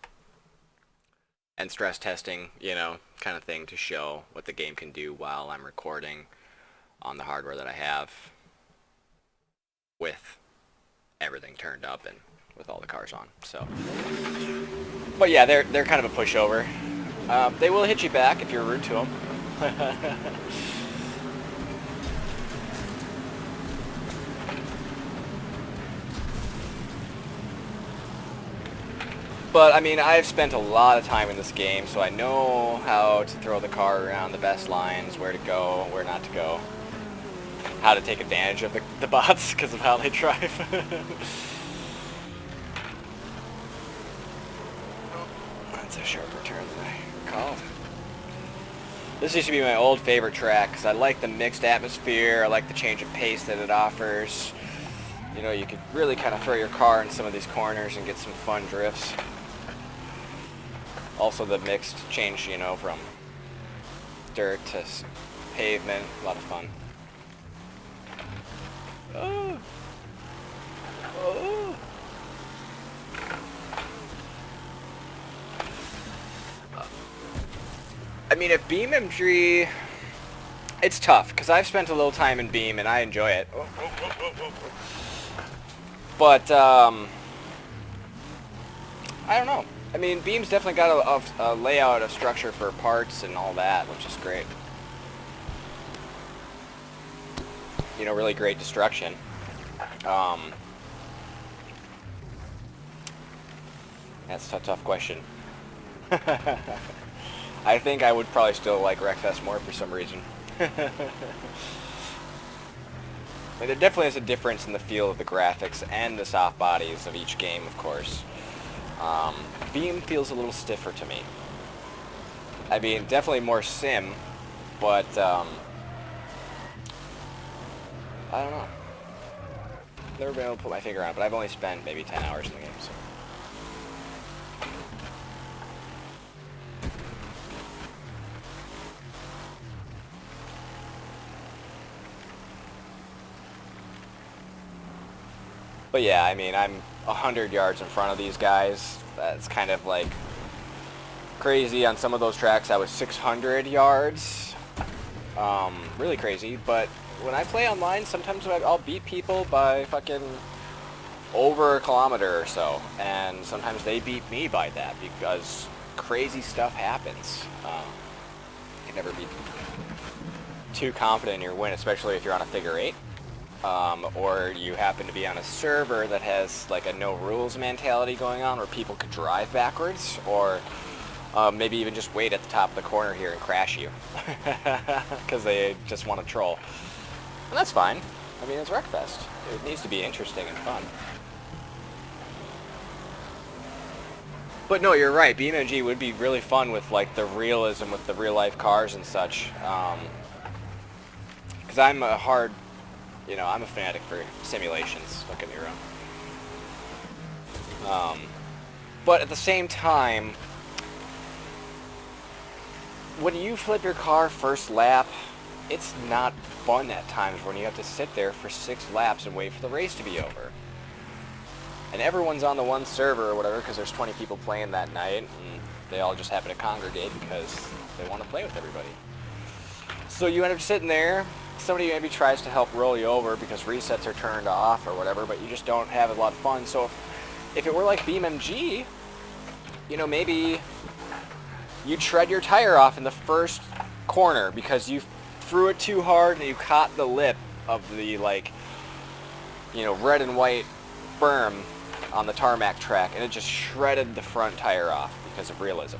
and stress testing, kind of thing to show what the game can do while I'm recording on the hardware that I have with everything turned up and with all the cars on. So, but yeah, they're kind of a pushover. They will hit you back if you're rude to them. But, I mean, I've spent a lot of time in this game, so I know how to throw the car around, the best lines, where to go, where not to go, how to take advantage of the bots because of how they drive. That's a sharper turn than I called. This used to be my old favorite track because I like the mixed atmosphere, I like the change of pace that it offers. You could really kind of throw your car in some of these corners and get some fun drifts. Also the mixed change, from dirt to pavement, a lot of fun. Oh. Oh. I mean, at BeamMG, it's tough because I've spent a little time in Beam and I enjoy it. But I don't know. I mean, Beam's definitely got a layout, a structure for parts and all that, which is great. Really great destruction. That's a tough question. I think I would probably still like Wreckfest more for some reason. Like, there definitely is a difference in the feel of the graphics and the soft bodies of each game, of course. Beam feels a little stiffer to me. I mean, definitely more sim, but I don't know. Never been able to put my finger on it, but I've only spent maybe 10 hours in the game, so. But yeah, I mean, I'm 100 yards in front of these guys. That's kind of like crazy. On some of those tracks I was 600 yards. Really crazy, but when I play online, sometimes I'll beat people by fucking over a kilometer or so, and sometimes they beat me by that because crazy stuff happens. You can never be too confident in your win, especially if you're on a figure eight. Or you happen to be on a server that has like a no rules mentality going on where people could drive backwards, or maybe even just wait at the top of the corner here and crash you because they just want to troll. And that's fine. I mean, it's Wreckfest. It needs to be interesting and fun. But no, you're right. BeamMG would be really fun with like the realism with the real life cars and such. Because I'm a fanatic for simulations, don't get me wrong. But at the same time, when you flip your car first lap, it's not fun at times when you have to sit there for 6 laps and wait for the race to be over. And everyone's on the one server or whatever because there's 20 people playing that night, and they all just happen to congregate because they want to play with everybody. So you end up sitting there. Somebody maybe tries to help roll you over because resets are turned off or whatever, but you just don't have a lot of fun. So if it were like BeamMG, maybe you tread your tire off in the first corner because you threw it too hard and you caught the lip of the red and white berm on the tarmac track, and it just shredded the front tire off because of realism.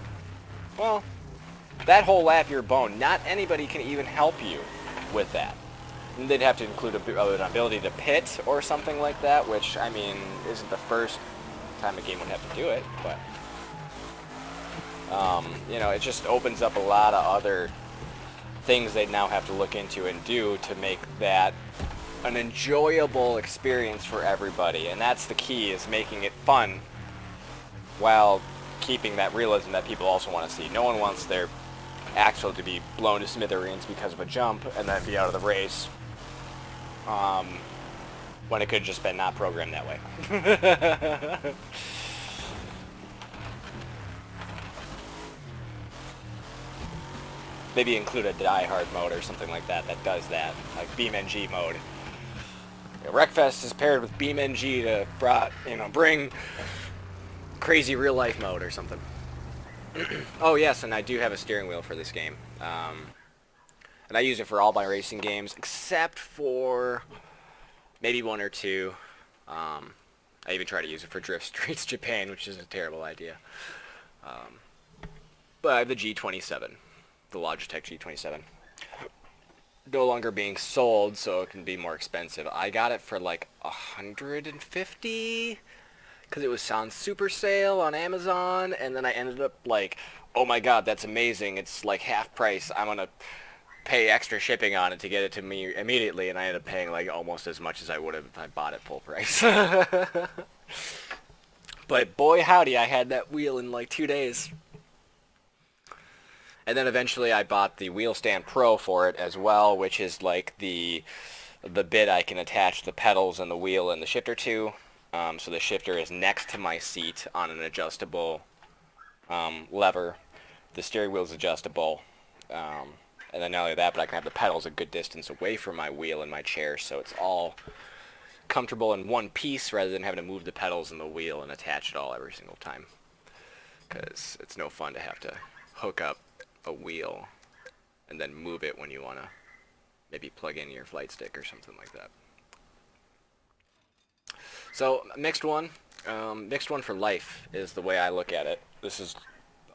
Well, that whole lap you're boned. Not anybody can even help you with that. And they'd have to include an ability to pit or something like that, which, I mean, isn't the first time a game would have to do it, but, you know, it just opens up a lot of other things they'd now have to look into and do to make that an enjoyable experience for everybody. And that's the key, is making it fun while keeping that realism that people also want to see. No one wants their axle to be blown to smithereens because of a jump and then be out of the race, when it could have just been not programmed that way. Maybe include a die-hard mode or something like that that does that, like BeamNG mode. Wreckfest is paired with BeamNG to bring crazy real-life mode or something. Oh yes, and I do have a steering wheel for this game. And I use it for all my racing games, except for maybe one or two. I even try to use it for Drift Streets Japan, which is a terrible idea. But I have the G27, the Logitech G27. No longer being sold, so it can be more expensive. I got it for like $150 because it was on super sale on Amazon, and then I ended up like, oh my god, that's amazing, it's like half price, I'm gonna pay extra shipping on it to get it to me immediately, and I ended up paying like almost as much as I would have if I bought it full price. But boy howdy, I had that wheel in like 2 days. And then eventually I bought the Wheel Stand Pro for it as well, which is like the bit I can attach the pedals and the wheel and the shifter to. So the shifter is next to my seat on an adjustable lever. The steering wheel is adjustable. And then not only that, but I can have the pedals a good distance away from my wheel and my chair, so it's all comfortable in one piece rather than having to move the pedals and the wheel and attach it all every single time. Because it's no fun to have to hook up a wheel and then move it when you want to maybe plug in your flight stick or something like that. So mixed one for life is the way I look at it. This is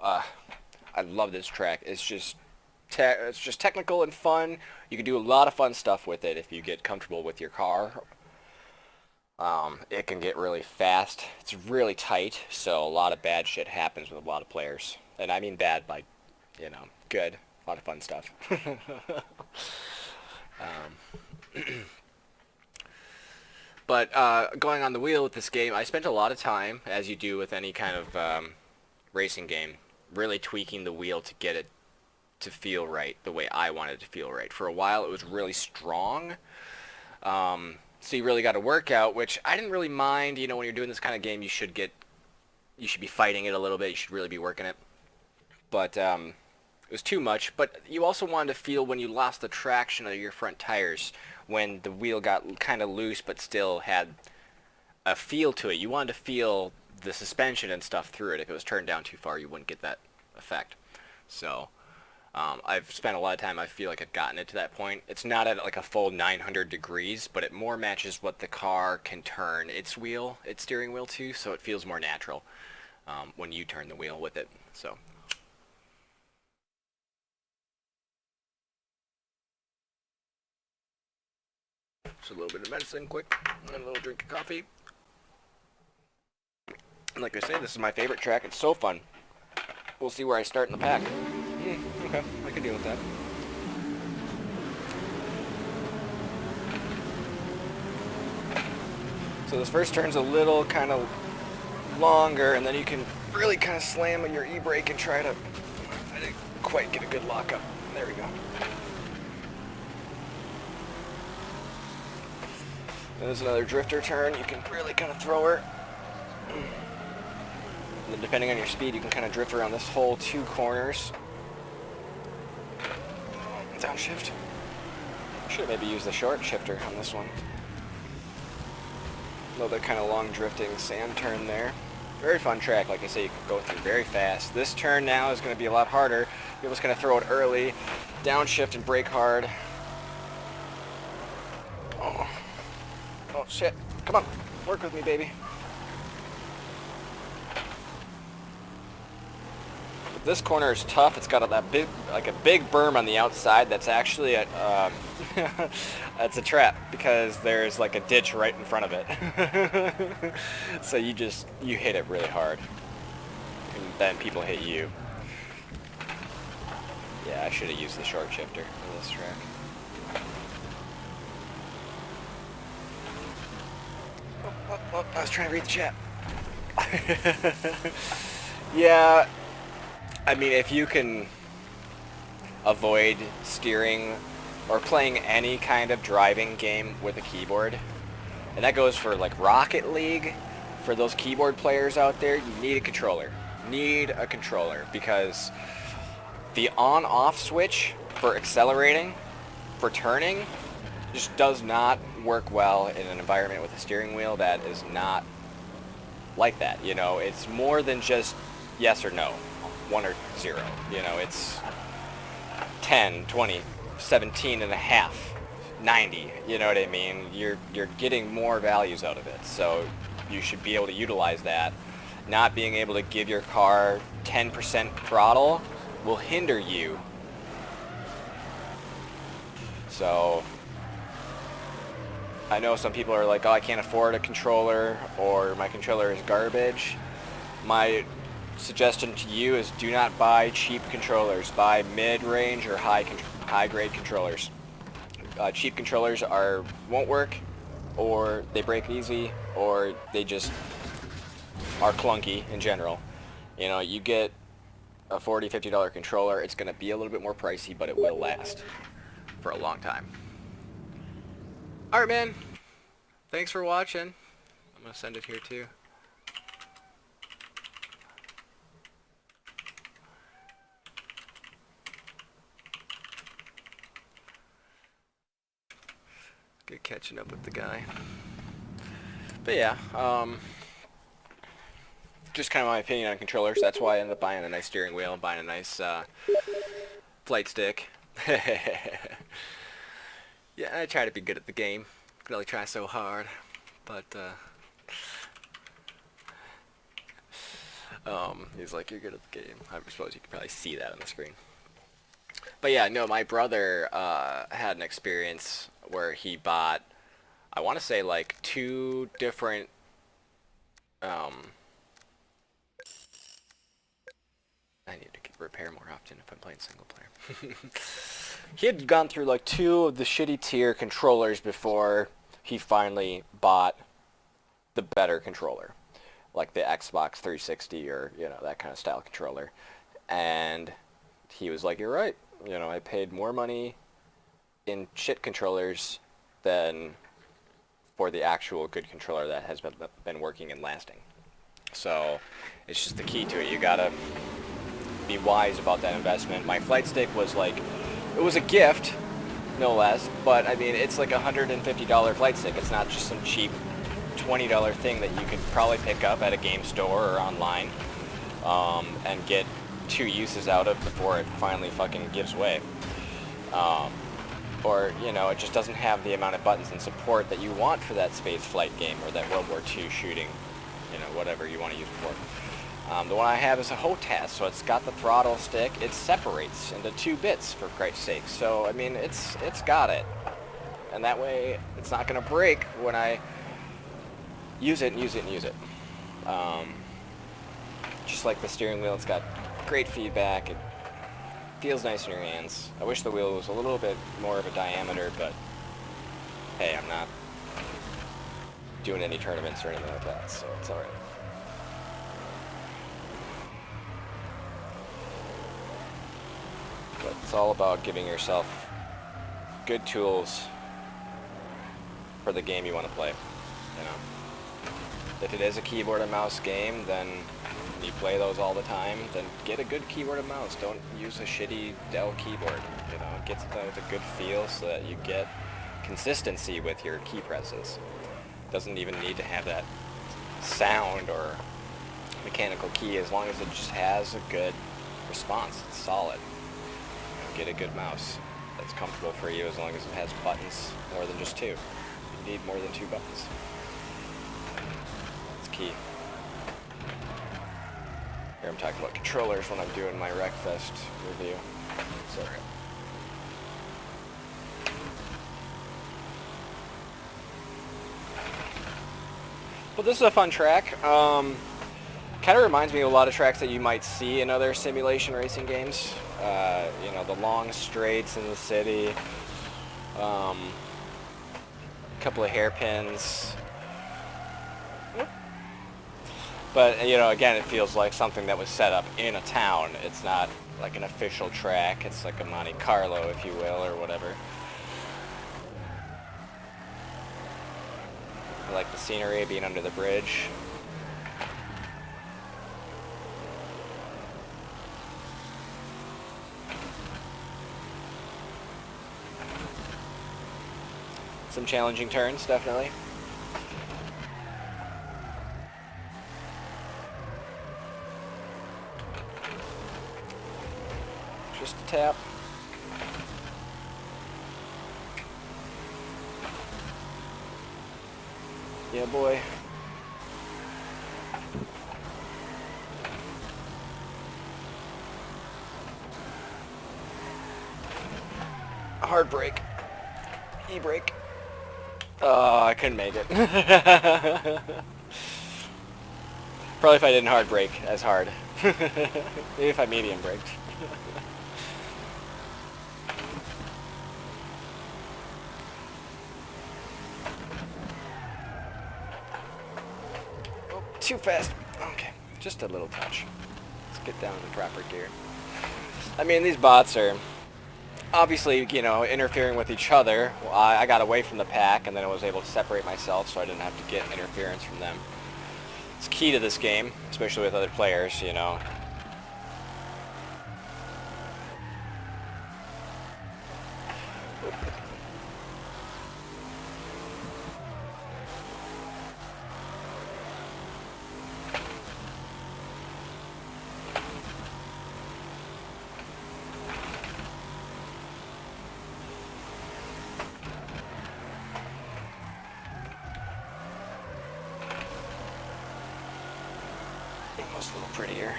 I love this track. It's just technical and fun. You can do a lot of fun stuff with it if you get comfortable with your car. It can get really fast. It's really tight, so a lot of bad shit happens with a lot of players, and I mean bad by, you know, good. A lot of fun stuff. But going on the wheel with this game, I spent a lot of time, as you do with any kind of racing game, really tweaking the wheel to get it to feel right the way I wanted it to feel right. For a while it was really strong, so you really got to work out, which I didn't really mind. You know, when you're doing this kind of game, you should be fighting it a little bit. You should really be working it. But it was too much. But you also wanted to feel when you lost the traction of your front tires, when the wheel got kind of loose but still had a feel to it. You wanted to feel the suspension and stuff through it. If it was turned down too far, you wouldn't get that effect. So I've spent a lot of time, I feel like I've gotten it to that point. It's not at like a full 900 degrees, but it more matches what the car can turn its steering wheel to, so it feels more natural when you turn the wheel with it. So. Just a little bit of medicine quick, and a little drink of coffee. And like I say, this is my favorite track. It's so fun. We'll see where I start in the pack. Okay, I can deal with that. So this first turn's a little kind of longer, and then you can really kind of slam your e-brake and try to... I didn't quite get a good lockup. There we go. There's another drifter turn. You can really kind of throw her. And then depending on your speed, you can kind of drift around this whole 2 corners. Downshift. Should have maybe used the short shifter on this one. Another kind of long drifting sand turn there. Very fun track. Like I say, you can go through very fast. This turn now is going to be a lot harder. You're just going to throw it early, downshift and brake hard. Oh shit. Come on. Work with me, baby. this corner is tough. It's got that big, like a big berm on the outside. That's actually a, that's a trap because there's like a ditch right in front of it. So you hit it really hard, and then people hit you. Yeah, I should have used the short shifter for this track. Oh, I was trying to read the chat. Yeah, I mean, if you can avoid steering or playing any kind of driving game with a keyboard, and that goes for like Rocket League, for those keyboard players out there, you need a controller. Need a controller, because the on-off switch for accelerating, for turning, just does not work well in an environment with a steering wheel that is not like that. You know, it's more than just yes or no, 1 or 0. You know, it's 10, 20, 17 and a half, 90. You know what I mean? You're getting more values out of it, so you should be able to utilize that. Not being able to give your car 10% throttle will hinder you. So I know some people are like, oh, I can't afford a controller, or my controller is garbage. My suggestion to you is do not buy cheap controllers. Buy mid-range or high-grade controllers. Cheap controllers won't work, or they break easy, or they just are clunky in general. You know, you get a $40, $50 controller, it's going to be a little bit more pricey, but it will last for a long time. Alright, man. Thanks for watching. I'm going to send it here, too. Good catching up with the guy. But yeah, just kind of my opinion on controllers. That's why I ended up buying a nice steering wheel and buying a nice flight stick. Yeah, I try to be good at the game. Can only try so hard, but he's like, you're good at the game. I suppose you can probably see that on the screen. But yeah, no, my brother had an experience where he bought, I want to say like 2 different I need to repair more often if I'm playing single player. He had gone through like 2 of the shitty tier controllers before he finally bought the better controller, like the Xbox 360 or, you know, that kind of style controller. And he was like, you're right, you know, I paid more money in shit controllers than for the actual good controller that has been working and lasting. So it's just the key to it. You gotta be wise about that investment. My flight stick was like, it was a gift, no less, but I mean, it's like a $150 flight stick. It's not just some cheap $20 thing that you could probably pick up at a game store or online and get 2 uses out of before it finally fucking gives way. Or, you know, it just doesn't have the amount of buttons and support that you want for that space flight game or that World War II shooting, you know, whatever you want to use it for. The one I have is a HOTAS, so it's got the throttle stick. It separates into 2 bits, for Christ's sake. So, I mean, it's got it. And that way, it's not going to break when I use it and use it and use it. Just like the steering wheel, it's got great feedback. It feels nice in your hands. I wish the wheel was a little bit more of a diameter, but hey, I'm not doing any tournaments or anything like that, so it's alright. But it's all about giving yourself good tools for the game you want to play, you know. If it is a keyboard and mouse game, then you play those all the time, then get a good keyboard and mouse. Don't use a shitty Dell keyboard. You know, get something with a good feel so that you get consistency with your key presses. Doesn't even need to have that sound or mechanical key, as long as it just has a good response. It's solid. You know, get a good mouse that's comfortable for you, as long as it has buttons more than just 2. You need more than 2 buttons. That's key. Here I'm talking about controllers when I'm doing my Wreckfest review. Sorry. Well, this is a fun track. Kind of reminds me of a lot of tracks that you might see in other simulation racing games. You know, the long straights in the city. A couple of hairpins. But, you know, again, it feels like something that was set up in a town. It's not like an official track. It's like a Monte Carlo, if you will, or whatever. I like the scenery, being under the bridge. Some challenging turns, definitely. Just a tap. Yeah, boy. Hard brake. E-brake. Oh, I couldn't make it. Probably if I didn't hard brake as hard. Maybe if I medium braked. Oh, too fast. Okay, just a little touch. Let's get down to proper gear. I mean, these bots are obviously, you know, interfering with each other. I got away from the pack, and then I was able to separate myself, so I didn't have to get interference from them. It's key to this game, especially with other players, you know. Almost a little prettier.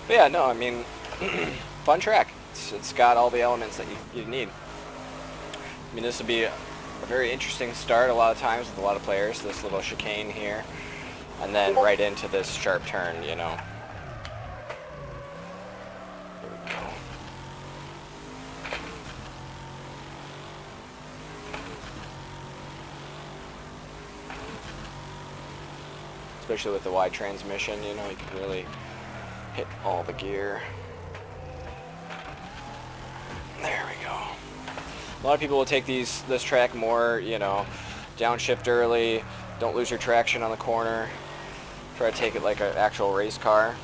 But yeah, no, I mean, fun track. It's got all the elements that you need. I mean, this would be a very interesting start a lot of times with a lot of players. This little chicane here, and then right into this sharp turn, you know. There we go. Especially with the wide transmission, you know, you can really hit all the gear. There we go. A lot of people will take this track more, you know, downshift early, don't lose your traction on the corner, try to take it like an actual race car.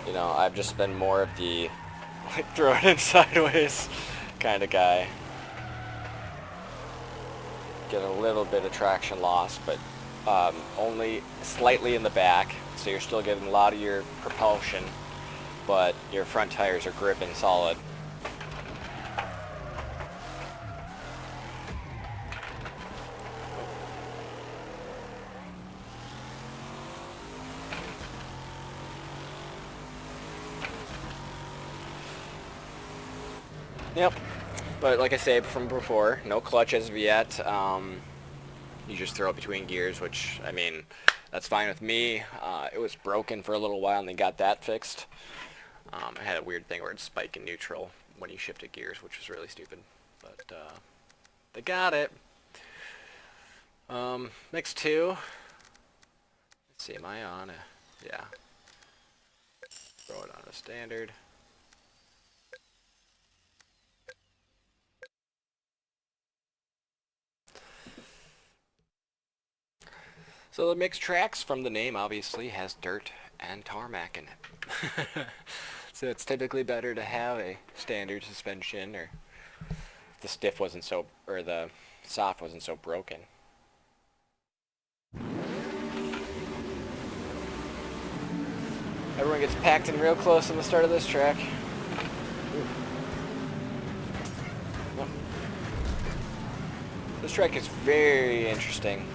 You know, I've just been more of the like throw it in sideways kind of guy. Get a little bit of traction loss, but only slightly in the back, so you're still getting a lot of your propulsion, but your front tires are gripping solid. Yep. But like I said from before, no clutch as of yet. You just throw it between gears, which, I mean, that's fine with me. It was broken for a little while, and they got that fixed. I had a weird thing where it'd spike in neutral when you shifted gears, which was really stupid. But they got it. Mix 2. Let's see, am I on a... Yeah. Throw it on a standard. So the mixed tracks, from the name obviously, has dirt and tarmac in it. So it's typically better to have a standard suspension, or the stiff wasn't so, or the soft wasn't so broken. Everyone gets packed in real close on the start of this track. track is very interesting.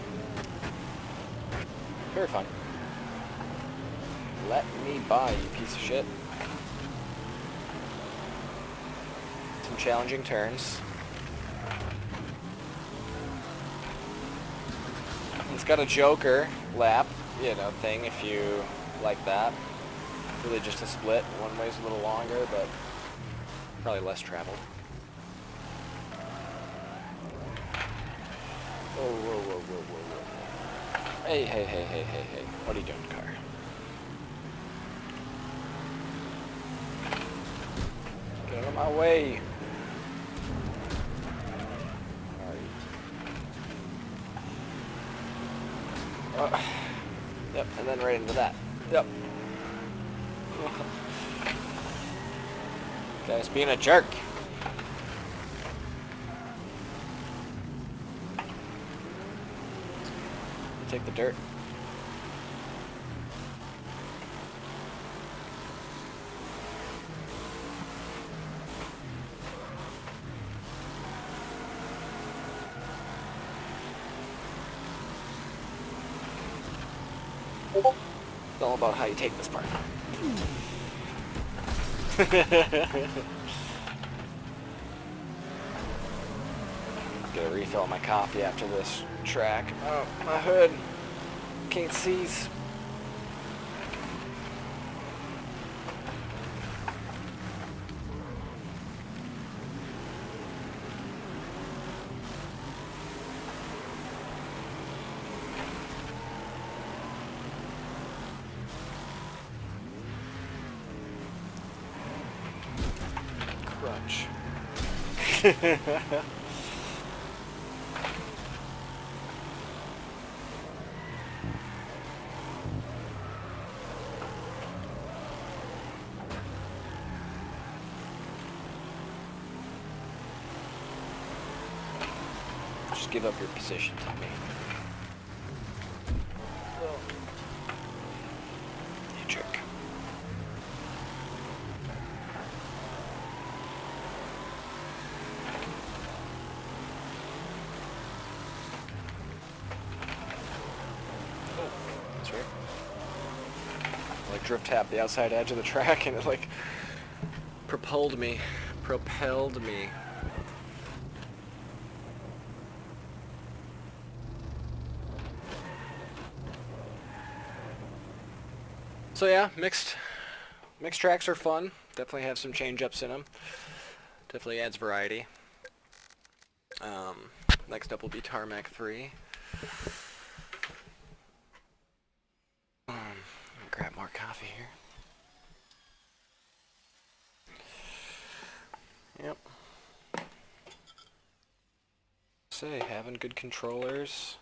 Very fun. Let me by, you piece of shit. Some challenging turns. It's got a Joker lap, you know, thing if you like that. Really just a split. One way's a little longer, but probably less traveled. Whoa, whoa, whoa, whoa, whoa, whoa. Hey, hey, hey, hey, hey, hey. What are you doing, car? Get out of my way. Yep, and then right into that. Yep. Guy's being a jerk. Take the dirt. It's all about how you take this part. Gotta refill my coffee after this track. Oh, my hood. Can't seize. Crunch. Just give up your position to me. You jerk. That's right. I like drift tap the outside edge of the track and it like propelled me. So yeah, mixed tracks are fun. Definitely have some change-ups in them. Definitely adds variety. Next up will be Tarmac 3. Grab more coffee here. Yep. Say, having good controllers,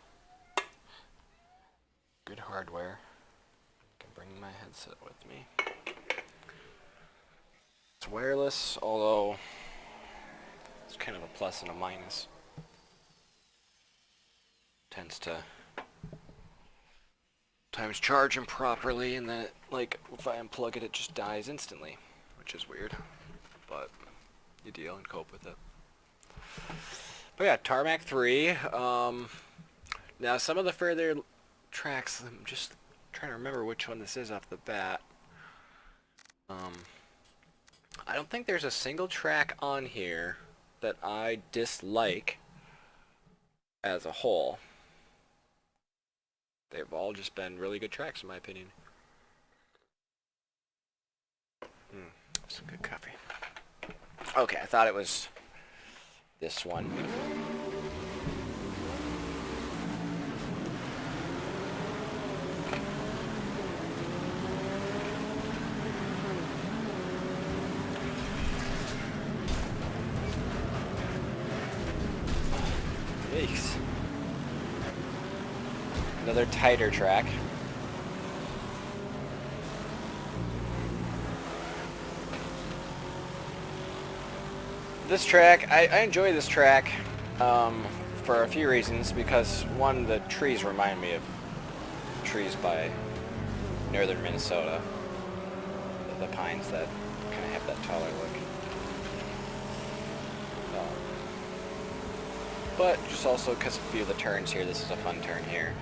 good hardware. I can bring my headset with me. It's wireless, although it's kind of a plus and a minus. Tends to times charge improperly, and then it, like if I unplug it, it just dies instantly, which is weird. But you deal and cope with it. But yeah, Tarmac 3. Now some of the further tracks, I'm just trying to remember which one this is off the bat. I don't think there's a single track on here that I dislike as a whole. They've all just been really good tracks in my opinion. Some good coffee. Okay, I thought it was this one. Yikes. Another tighter track. This track, I enjoy this track for a few reasons, because one, the trees remind me of trees by northern Minnesota. The pines that kind of have that taller look. But just also because a few of the turns here, this is a fun turn here.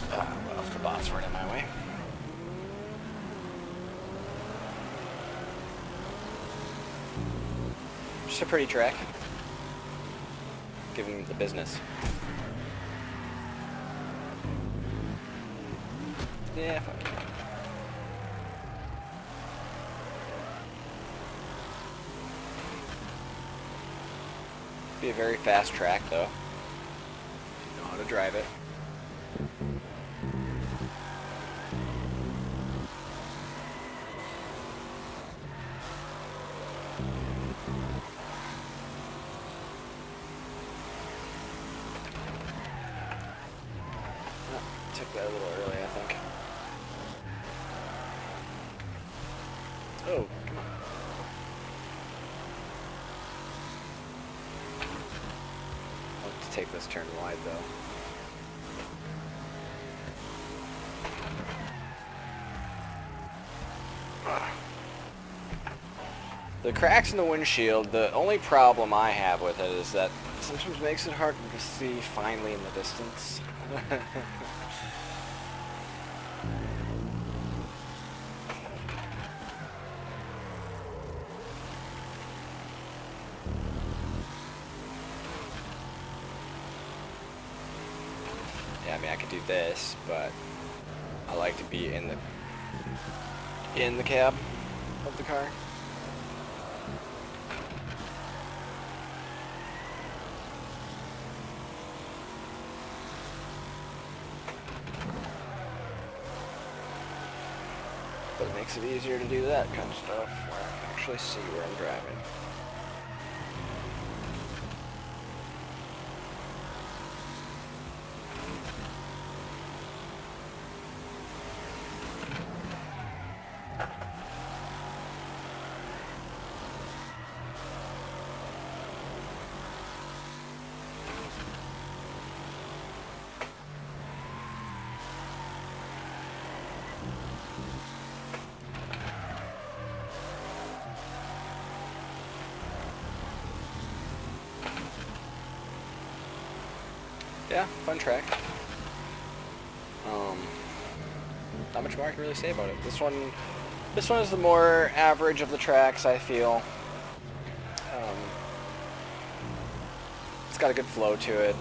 Well, if the bots weren't in my way. Just a pretty track. Give him the business. Yeah, fuck it. Be a very fast track, though. You know how to drive it. Took that a little early, I think. Oh, come on. I'll have to take this turn wide, though. The cracks in the windshield, the only problem I have with it is that it sometimes makes it hard to see finely in the distance. Yeah, I mean, I could do this, but I like to be in the cab of the car. But it makes it easier to do that kind of stuff, where I can actually see where I'm driving. Yeah, fun track. Not much more I can really say about it. This one is the more average of the tracks, I feel. It's got a good flow to it.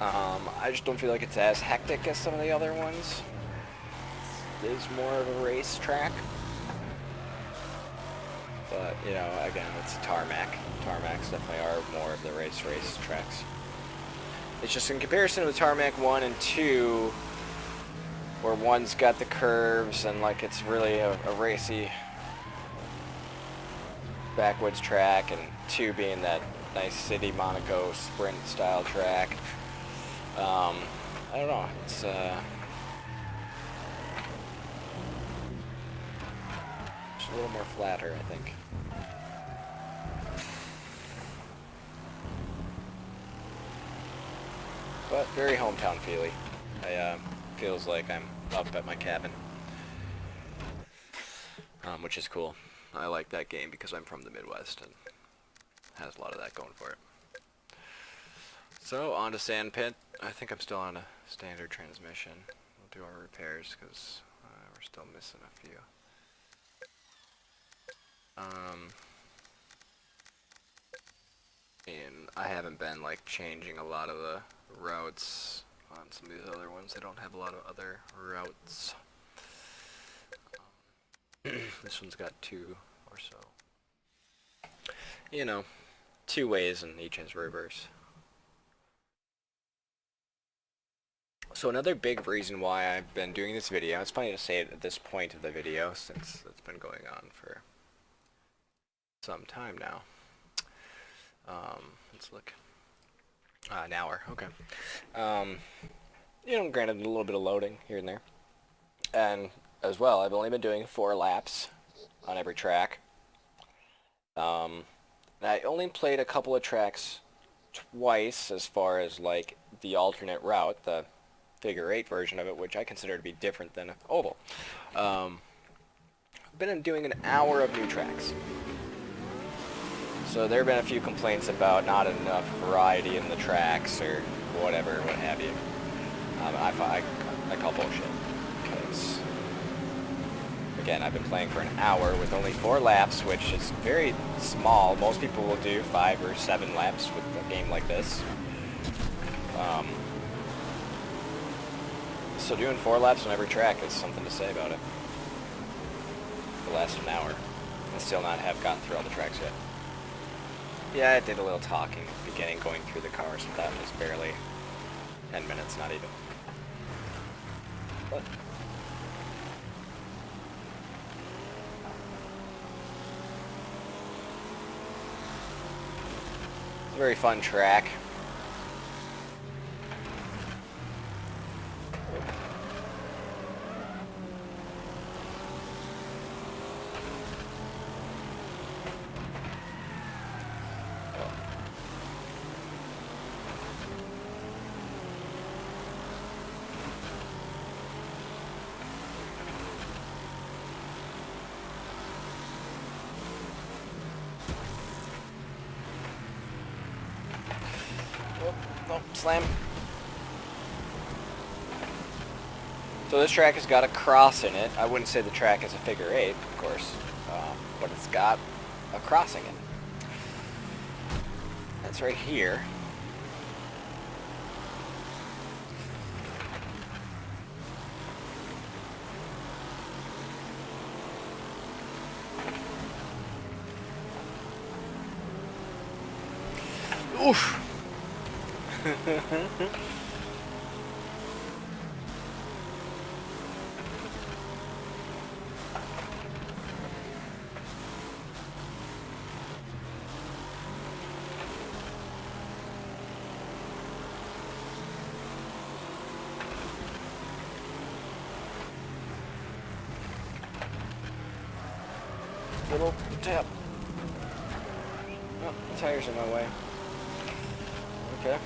I just don't feel like it's as hectic as some of the other ones. It's more of a race track. But, you know, again, it's tarmac. Tarmacs definitely are more of the race tracks. It's just in comparison with Tarmac 1 and 2, where one's got the curves and like it's really a racy backwoods track, and 2 being that nice city Monaco sprint style track. I don't know, it's just a little more flatter, I think. But very hometown feely. Feels like I'm up at my cabin, which is cool. I like that game because I'm from the Midwest and has a lot of that going for it. So on to Sandpit. I think I'm still on a standard transmission. We'll do our repairs because we're still missing a few. And I haven't been like changing a lot of the routes on some of these other ones. They don't have a lot of other routes. This one's got 2 or so. You know, 2 ways and each has reverse. So another big reason why I've been doing this video, it's funny to say it at this point of the video since it's been going on for some time now. Let's look. An hour, okay. You know, granted a little bit of loading here and there. And as well, I've only been doing 4 laps on every track. I only played a couple of tracks twice as far as like the alternate route, the figure 8 version of it, which I consider to be different than oval. I've been doing an hour of new tracks. So there have been a few complaints about not enough variety in the tracks or whatever, what have you. I call bullshit. Because, again, I've been playing for an hour with only 4 laps, which is very small. Most people will do 5 or 7 laps with a game like this. So doing 4 laps on every track is something to say about it. It'll last an hour and still not have gotten through all the tracks yet. Yeah, I did a little talking at the beginning going through the cars, but that was barely 10 minutes, not even. But it's a very fun track. Oh, slam. So this track has got a cross in it. I wouldn't say the track is a figure 8, of course, but it's got a crossing in it. That's right here. Oof. Little tap. Oh, the tire's in my way. Okay.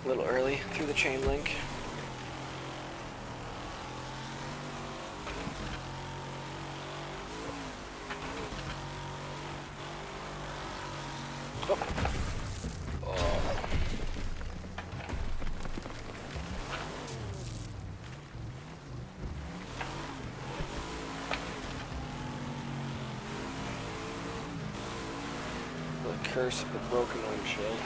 A little early through the chain link. Oh. Oh. The curse of the broken windshield.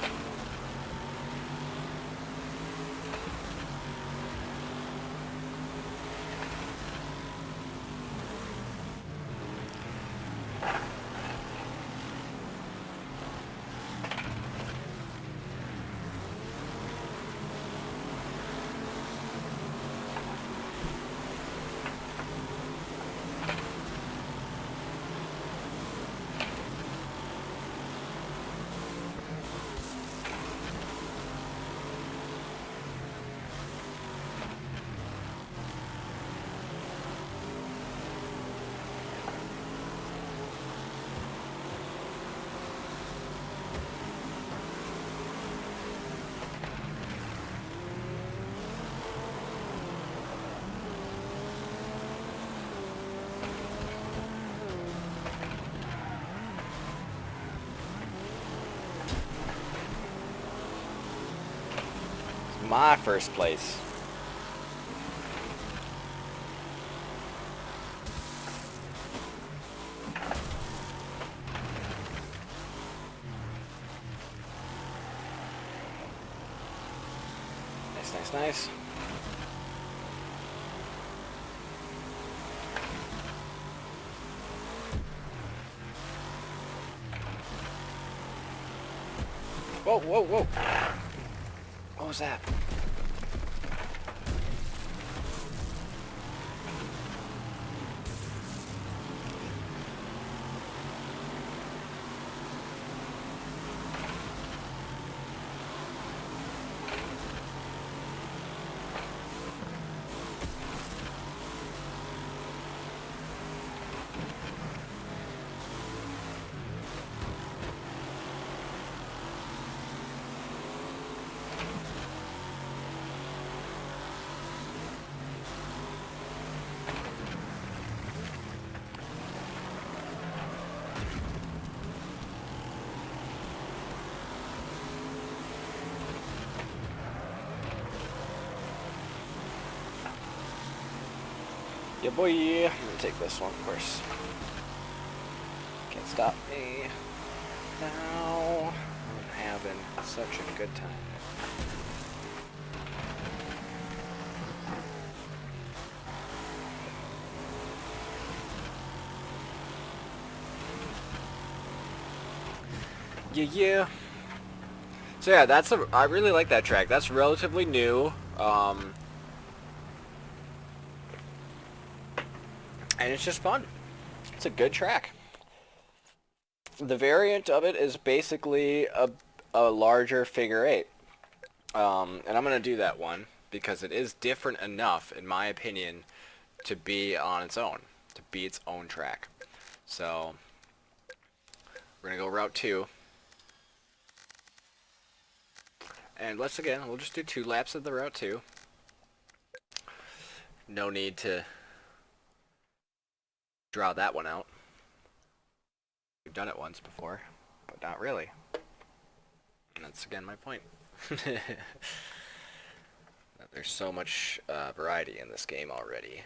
My first place. Nice, nice, nice. Whoa, whoa, whoa. What was that? Yeah, boy. I'm gonna take this one, of course. Can't stop me. Now I'm having such a good time. Yeah. So yeah, I really like that track. That's relatively new. And it's just fun. It's a good track. The variant of it is basically a larger figure eight. And I'm going to do that one because it is different enough, in my opinion, to be on its own, to be its own track. So we're going to go route 2. And we'll just do 2 laps of the route 2. No need to draw that one out. We've done it once before, but not really. And that's again my point. There's so much variety in this game already.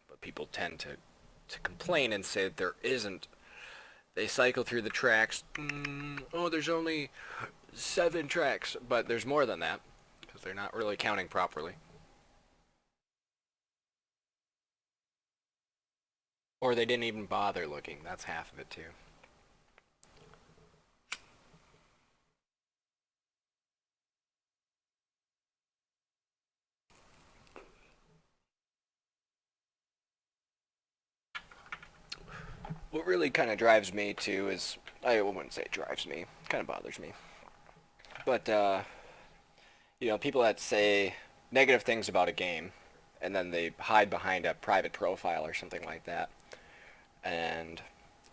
But people tend to complain and say that there isn't. They cycle through the tracks. Oh, there's only 7 tracks, but there's more than that because they're not really counting properly. Or they didn't even bother looking. That's half of it too. What really kind of drives me too is, I wouldn't say it drives me, it kind of bothers me. But, people that say negative things about a game, and then they hide behind a private profile or something like that. And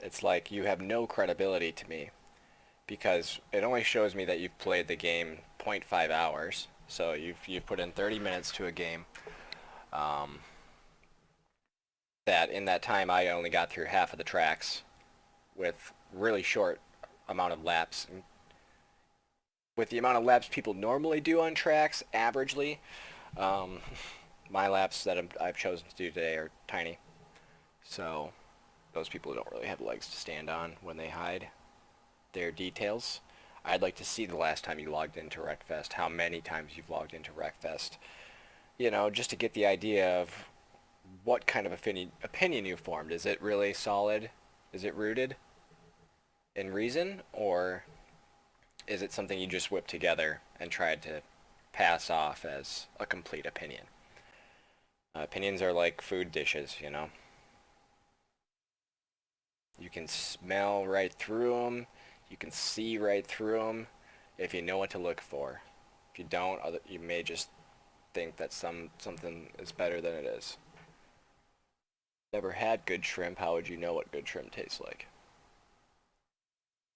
it's like you have no credibility to me because it only shows me that you've played the game 0.5 hours. So you've put in 30 minutes to a game. That in that time I only got through half of the tracks with really short amount of laps. And with the amount of laps people normally do on tracks, averagely, my laps that I've chosen to do today are tiny. So those people don't really have legs to stand on when they hide their details. I'd like to see the last time you logged into Wreckfest, how many times you've logged into Wreckfest. Just to get the idea of what kind of opinion you formed. Is it really solid? Is it rooted in reason? Or is it something you just whipped together and tried to pass off as a complete opinion? Opinions are like food dishes, You can smell right through them. You can see right through them if you know what to look for. If you don't, you may just think that something is better than it is. Never had good shrimp, how would you know what good shrimp tastes like?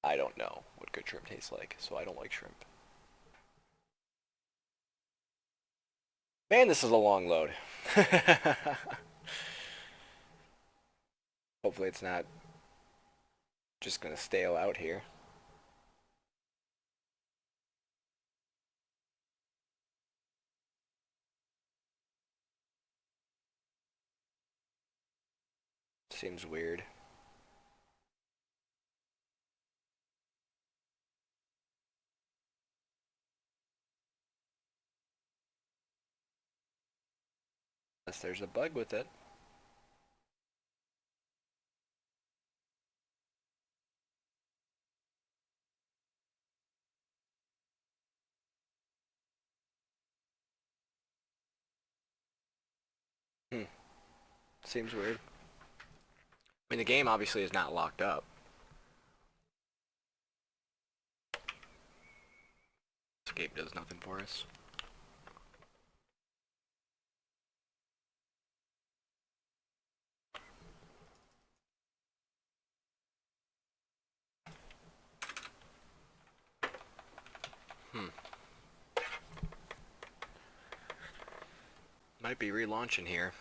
I don't know what good shrimp tastes like, so I don't like shrimp. Man, this is a long load. Hopefully it's not just gonna stale out here. Seems weird. Unless there's a bug with it. Hmm. Seems weird. I mean, the game obviously is not locked up. Escape does nothing for us. Might be relaunching here.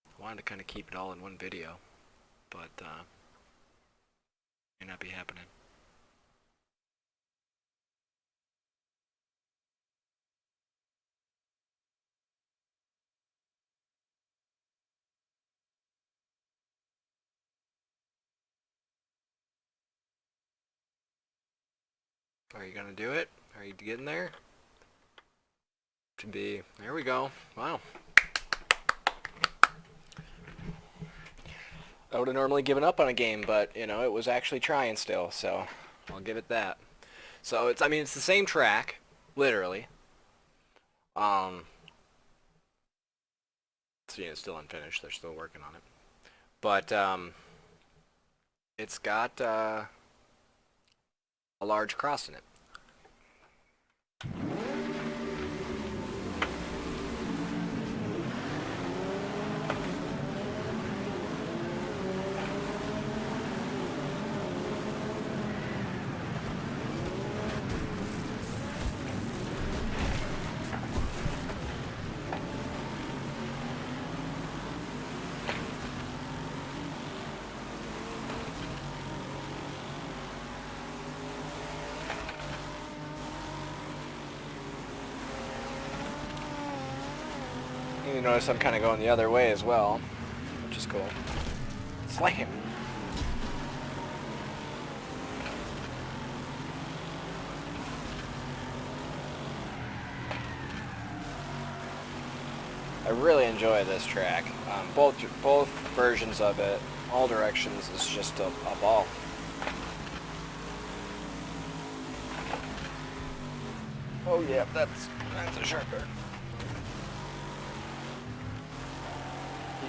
I wanted to kind of keep it all in one video, but may not be happening. Are you gonna do it? Are you getting there? To be, there we go. Wow. I would have normally given up on a game, but, you know, it was actually trying still, so I'll give it that. So, it's, I mean, it's the same track, literally. So, yeah, it's still unfinished. They're still working on it. But, it's got, a large cross in it. You notice I'm kind of going the other way as well, which is cool. Slam! I really enjoy this track. Both versions of it, all directions, is just a ball. Oh yeah, that's a sharp turn.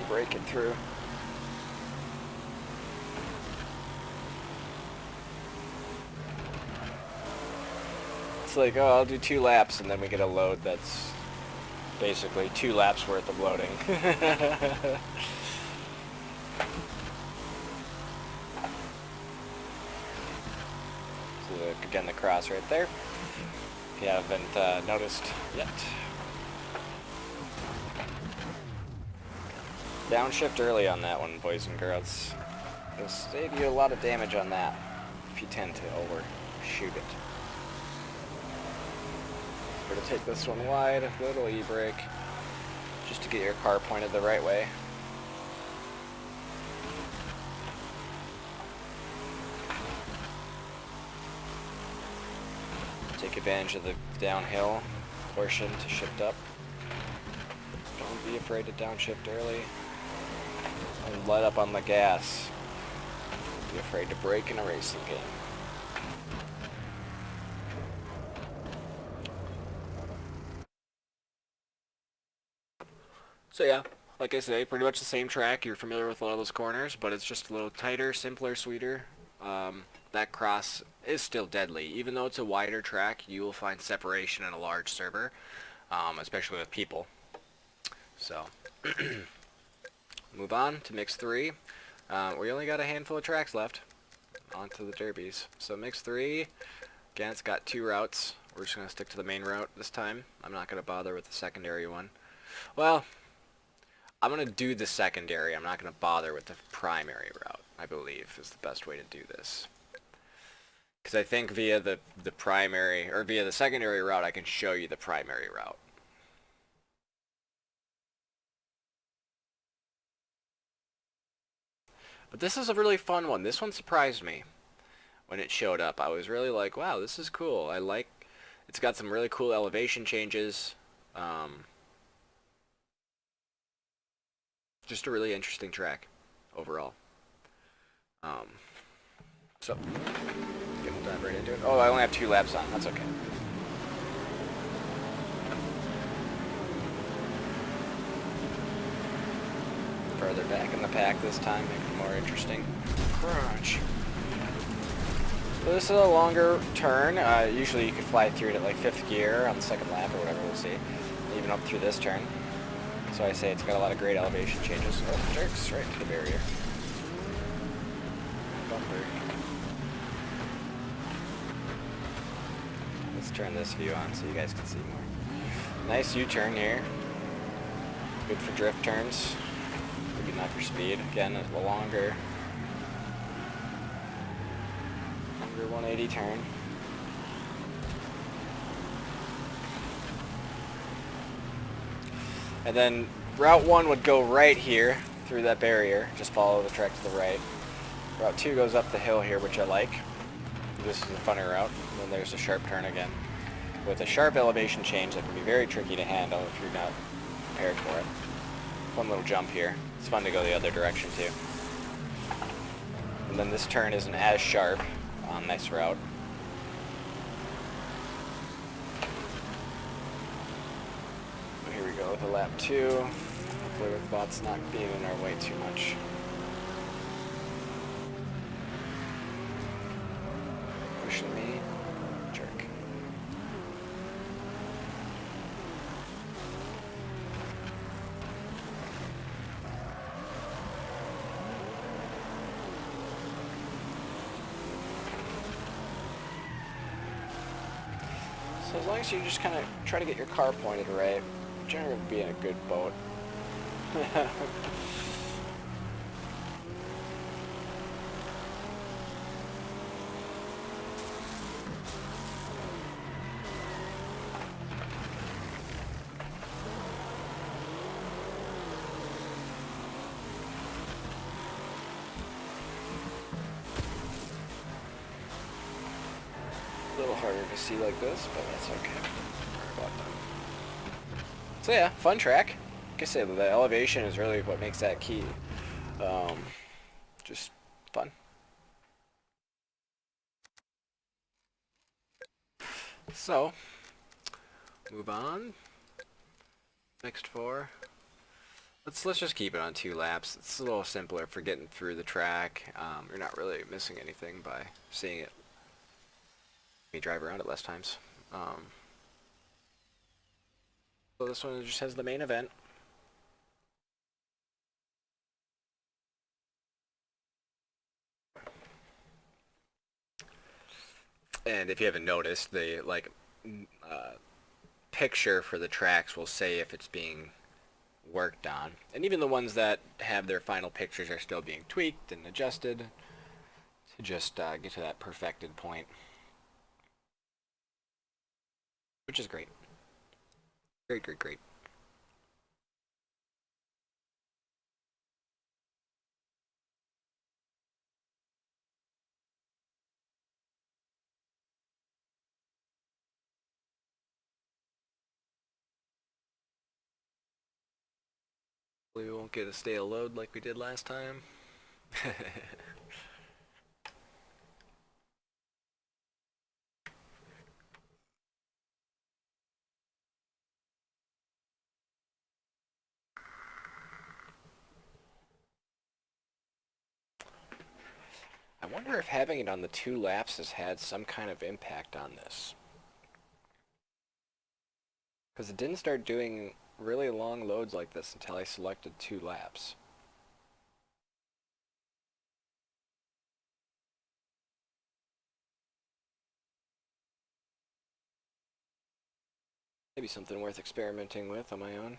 Break it through. It's like, oh, I'll do 2 laps, and then we get a load that's basically 2 laps worth of loading. So again, the cross right there. If you haven't noticed yet. Downshift early on that one, boys and girls. It'll save you a lot of damage on that if you tend to overshoot it. We're going to take this one wide, little e-brake, just to get your car pointed the right way. Take advantage of the downhill portion to shift up. Don't be afraid to downshift early. And let up on the gas. Don't be afraid to brake in a racing game. So yeah, like I say, pretty much the same track. You're familiar with a lot of those corners, but it's just a little tighter, simpler, sweeter. That cross is still deadly. Even though it's a wider track, you will find separation in a large server, especially with people. So, move on to Mix 3. We only got a handful of tracks left. On to the derbies. So Mix 3, again, it's got 2 routes. We're just going to stick to the main route this time. I'm not going to bother with the secondary one. Well, I'm going to do the secondary. I'm not going to bother with the primary route, I believe, is the best way to do this. Because I think via the primary, or via the secondary route, I can show you the primary route. But this is a really fun one. This one surprised me when it showed up. I was really like, wow, this is cool. I like, it's got some really cool elevation changes. Just a really interesting track overall. So, we'll dive right into it. Oh, I only have 2 laps on. That's okay. Further back in the pack this time, make it more interesting. Crunch. So this is a longer turn. Usually you can fly through it at like 5th gear on the 2nd lap or whatever, we'll see. Even up through this turn. So I say it's got a lot of great elevation changes. Oh, jerks right to the barrier. Bumper. Let's turn this view on so you guys can see more. Nice U-turn here. Good for drift turns. Maybe not for speed. Again, a longer 180 turn. And then Route 1 would go right here through that barrier. Just follow the track to the right. Route 2 goes up the hill here, which I like. this is a funny route. And then there's a sharp turn again. With a sharp elevation change that can be very tricky to handle if you're not prepared for it. Fun little jump here. It's fun to go the other direction too. And then this turn isn't as sharp on this route. But here we go with a lap 2. Hopefully with bots not being in our way too much. Pushing me. Jerk. So as long as you just kind of try to get your car pointed right, you're generally going to be in a good boat. A little harder to see like this, but that's okay. So yeah, fun track. Like I said, the elevation is really what makes that key. Just fun. So, move on. Next 4. Let's just keep it on 2 laps. It's a little simpler for getting through the track. You're not really missing anything by seeing it. You drive around it less times. So this one just has the main event. And if you haven't noticed, the picture for the tracks will say if it's being worked on. And even the ones that have their final pictures are still being tweaked and adjusted to just get to that perfected point. Which is great. Great, great, great. We won't get a stale load like we did last time. I wonder if having it on the 2 laps has had some kind of impact on this. Because it didn't start doing really long loads like this until I selected 2 laps. Maybe something worth experimenting with on my own.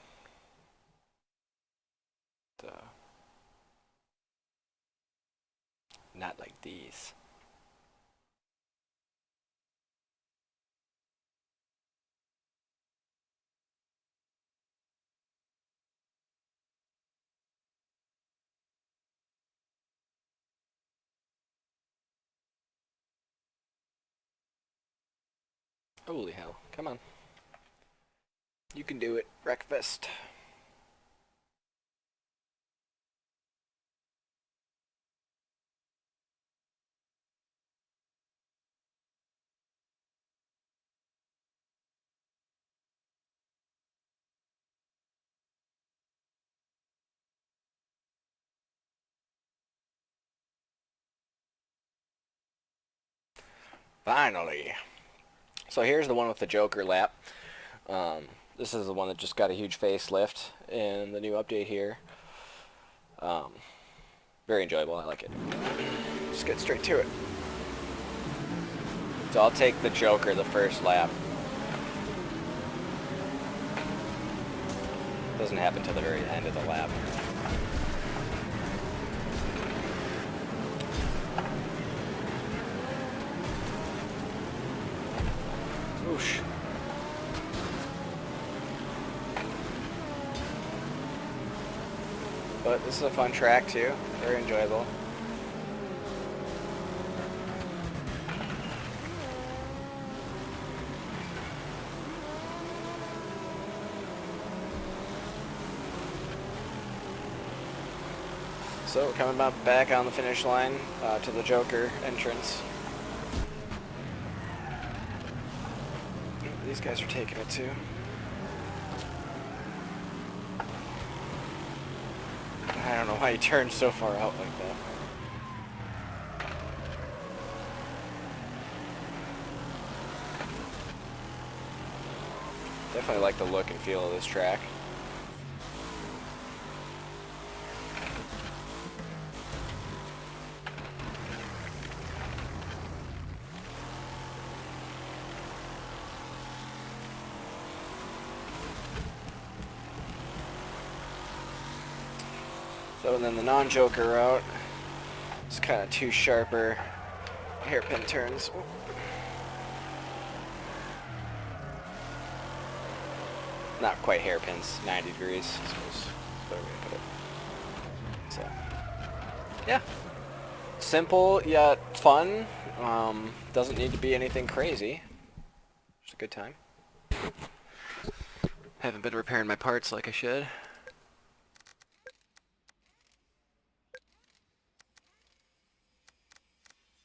Not like these. Holy hell, come on. You can do it, Wreckfest. Finally. So here's the one with the Joker lap. This is the one that just got a huge facelift in the new update here. Very enjoyable, I like it. Just get straight to it. So I'll take the Joker the first lap. Doesn't happen till the very end of the lap. Whoosh. But this is a fun track too, very enjoyable. So we're coming back on the finish line to the Joker entrance. These guys are taking it too. I don't know why he turned so far out like that. Definitely like the look and feel of this track. So and then the non-Joker route, it's kind of two sharper hairpin turns. Not quite hairpins, 90 degrees, I suppose is a better way to put it. So, yeah. Simple yet fun. Doesn't need to be anything crazy. Just a good time. Haven't been repairing my parts like I should.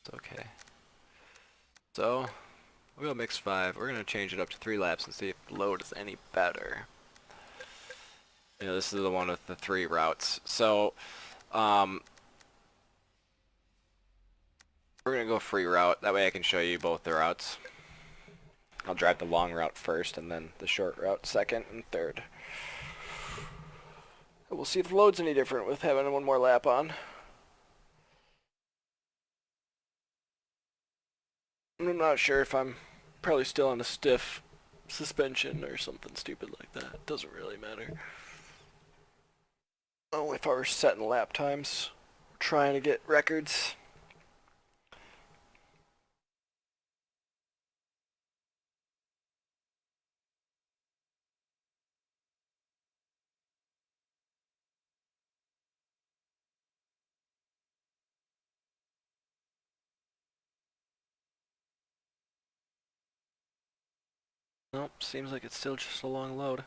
It's okay. So, we'll go mix 5. We're going to change it up to 3 laps and see if the load is any better. You know, this is the one with the 3 routes. So, we're going to go free route. That way I can show you both the routes. I'll drive the long route first and then the short route second and third. And we'll see if the load's any different with having one more lap on. I'm not sure if I'm probably still on a stiff suspension or something stupid like that. It doesn't really matter. Only if I were setting lap times, trying to get records. Nope, seems like it's still just a long load.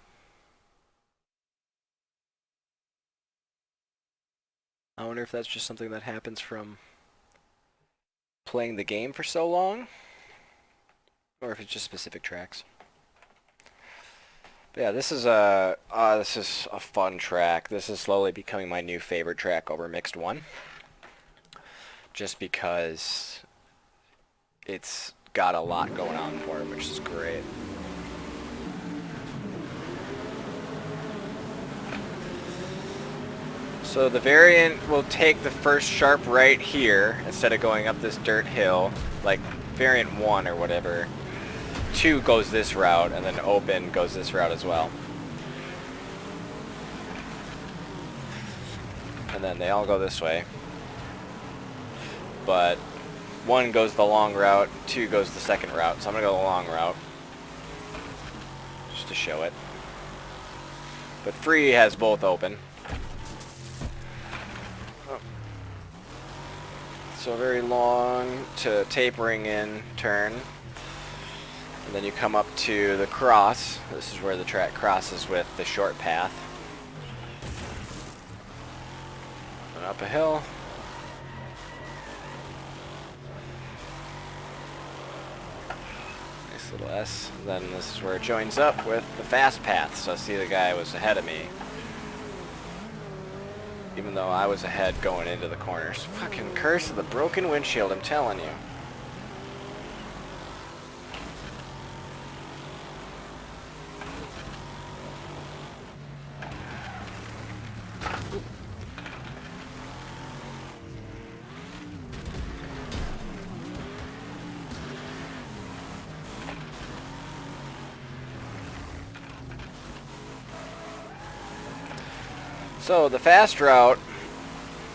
I wonder if that's just something that happens from playing the game for so long, or if it's just specific tracks. But yeah, this is a fun track. This is slowly becoming my new favorite track over Mixed 1, just because it's got a lot going on for it, which is great. So the variant will take the first sharp right here instead of going up this dirt hill, like variant 1 or whatever. 2 goes this route, and then open goes this route as well. And then they all go this way. But 1 goes the long route, 2 goes the second route, so I'm going to go the long route, just to show it. But free has both open. So a very long to tapering in turn. And then you come up to the cross. This is where the track crosses with the short path. And up a hill. Nice little S. And then this is where it joins up with the fast path. So see, the guy was ahead of me, even though I was ahead going into the corners. Fucking curse of the broken windshield, I'm telling you. So the fast route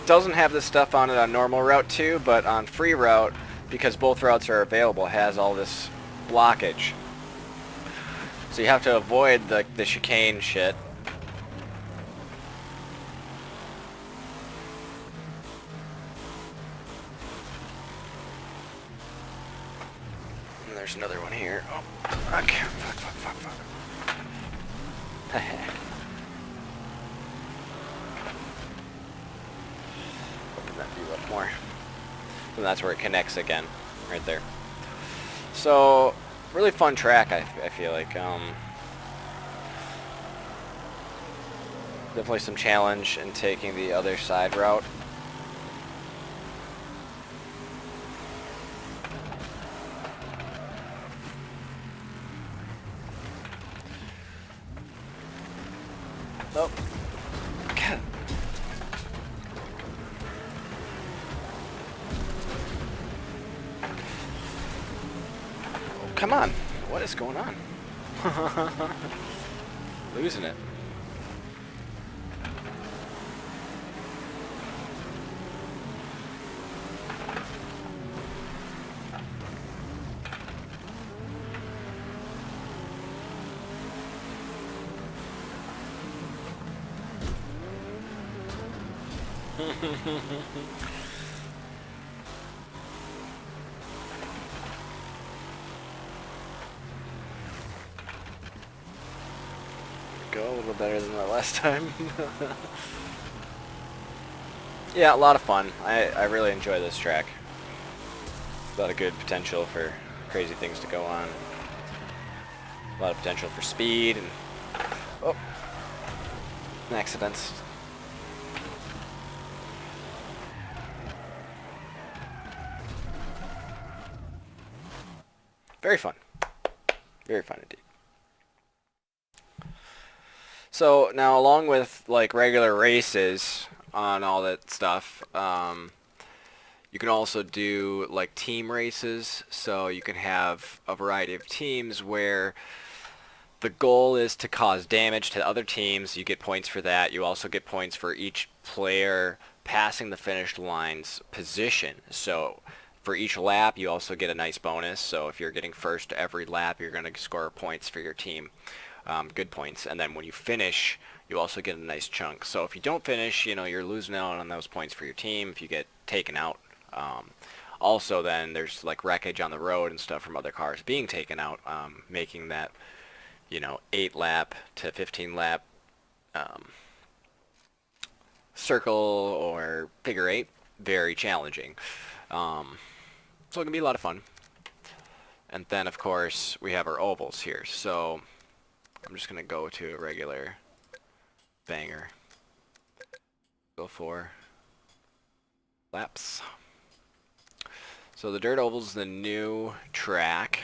doesn't have this stuff on it on normal route 2, but on free route, because both routes are available, has all this blockage. So you have to avoid the chicane shit. And there's another one here. Oh, okay. Fuck. And that's where it connects again, right there. So, really fun track, I feel like. Definitely some challenge in taking the other side route. Oh. God. Oh, come on. What is going on? Losing it. Go a little better than the last time. Yeah, a lot of fun. I really enjoy this track. A lot of good potential for crazy things to go on. A lot of potential for speed and accidents. Very fun. Very fun indeed. So now, along with like regular races on all that stuff, you can also do like team races. So you can have a variety of teams where the goal is to cause damage to other teams. You get points for that. You also get points for each player passing the finish line's position. So for each lap, you also get a nice bonus. So if you're getting first every lap, you're going to score points for your team. Good points. And then when you finish, you also get a nice chunk. So if you don't finish, you know, you're losing out on those points for your team if you get taken out. Also then there's like wreckage on the road and stuff from other cars being taken out, making that, you know, 8 lap to 15 lap circle or figure 8 very challenging. So it can be a lot of fun. And then of course we have our ovals here. So I'm just gonna go to a regular banger. Go for laps. So the dirt oval is the new track.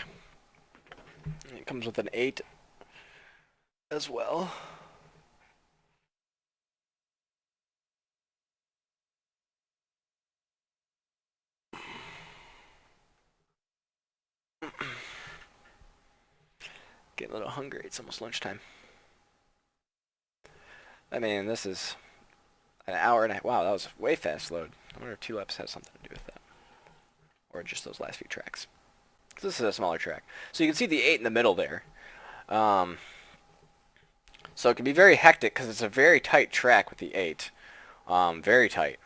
It comes with an 8 as well. Getting a little hungry. It's almost lunchtime. I mean, this is an hour and a half. Wow, that was way fast load. I wonder if 2 laps has something to do with that. Or just those last few tracks. This is a smaller track. So you can see the 8 in the middle there. So it can be very hectic because it's a very tight track with the 8. Very tight.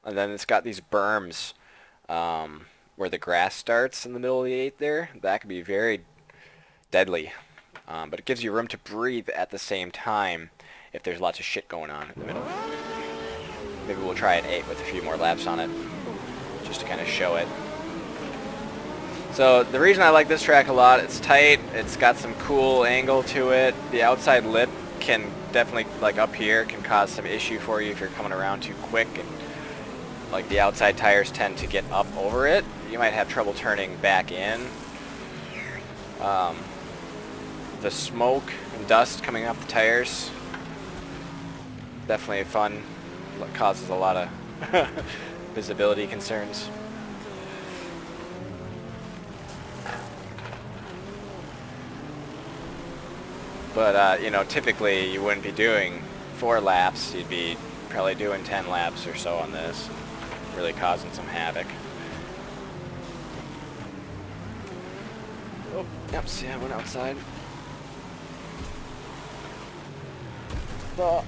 And then it's got these berms where the grass starts in the middle of the 8 there. That can be very deadly. But it gives you room to breathe at the same time if there's lots of shit going on in the middle. Maybe we'll try an 8 with a few more laps on it, just to kind of show it. So the reason I like this track a lot, it's tight, it's got some cool angle to it. The outside lip can definitely, like up here, can cause some issue for you if you're coming around too quick, and like the outside tires tend to get up over it. You might have trouble turning back in. The smoke and dust coming off the tires, definitely fun. It causes a lot of visibility concerns. But you know, typically you wouldn't be doing 4 laps. You'd be probably doing 10 laps or so on this, really causing some havoc. Oh, yep, see, I went outside. Oh.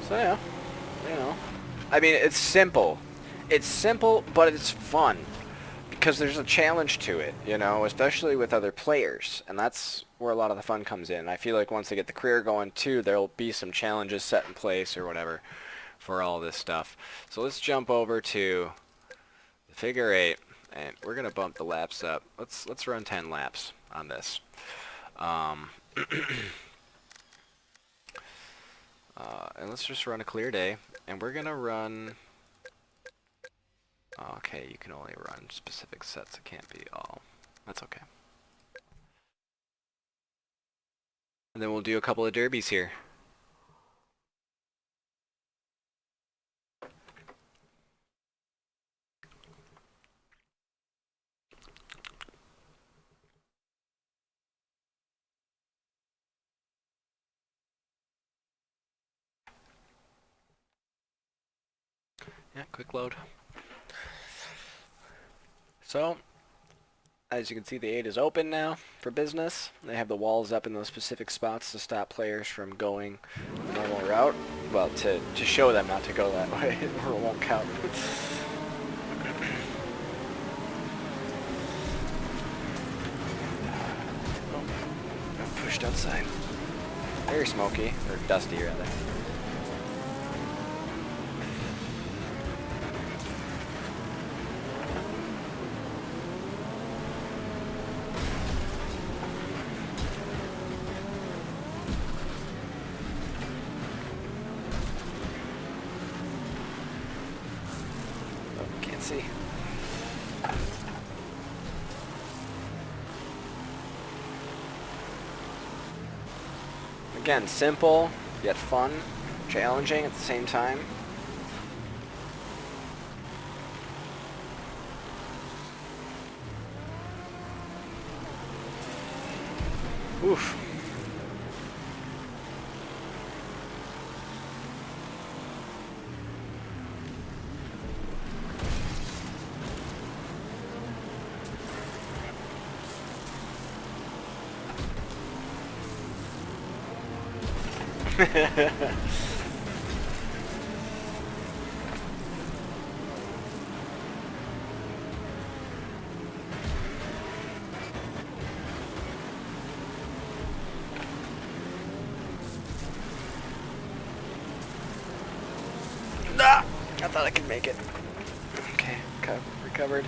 So yeah, you know, I mean, it's simple. It's simple, but it's fun. because there's a challenge to it, you know, especially with other players, and that's where a lot of the fun comes in. I feel like once they get the career going too, there'll be some challenges set in place or whatever for all this stuff. So let's jump over to the figure 8, and we're gonna bump the laps up. Let's run 10 laps on this. And let's just run a clear day, and we're gonna run. Okay, you can only run specific sets. It can't be all. That's okay. And then we'll do a couple of derbies here. Yeah, quick load. So, as you can see, the 8 is open now for business. They have the walls up in those specific spots to stop players from going the normal route. Well, to show them not to go that way, or it won't count. Oh, got pushed outside. Very smoky, or dusty rather. See. Again, simple, yet fun, challenging at the same time. Oof. Ah! I thought I could make it. Okay, recovered.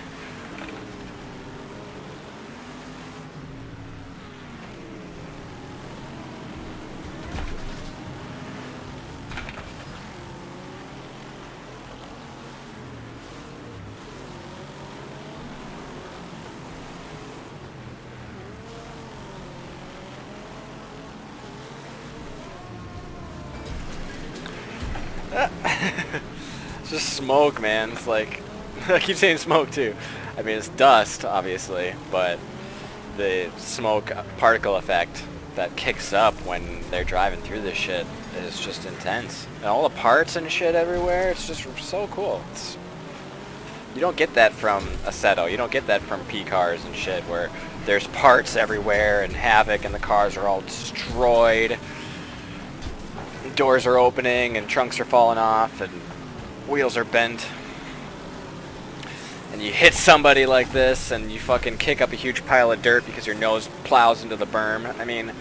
It's just smoke, man. It's like, I keep saying smoke too. I mean, it's dust, obviously, but the smoke particle effect that kicks up when they're driving through this shit is just intense. And all the parts and shit everywhere, it's just so cool. You don't get that from Assetto. You don't get that from P-cars and shit, where there's parts everywhere and havoc and the cars are all destroyed. Doors are opening and trunks are falling off and wheels are bent. And you hit somebody like this and you fucking kick up a huge pile of dirt because your nose plows into the berm. I mean,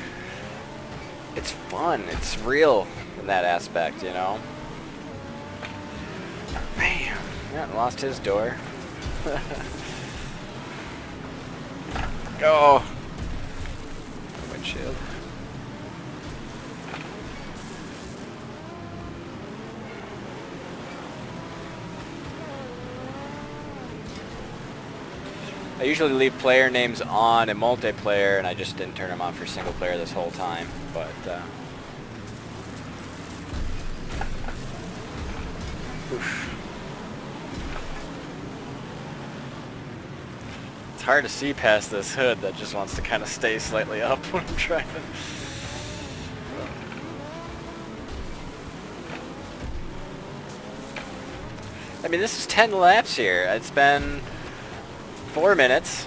it's fun. It's real in that aspect, you know? Man, yeah, lost his door. Go. Windshield. I usually leave player names on in multiplayer, and I just didn't turn them on for single player this whole time, but oof. It's hard to see past this hood that just wants to kind of stay slightly up when I'm driving. I mean, this is 10 laps here. It's been 4 minutes,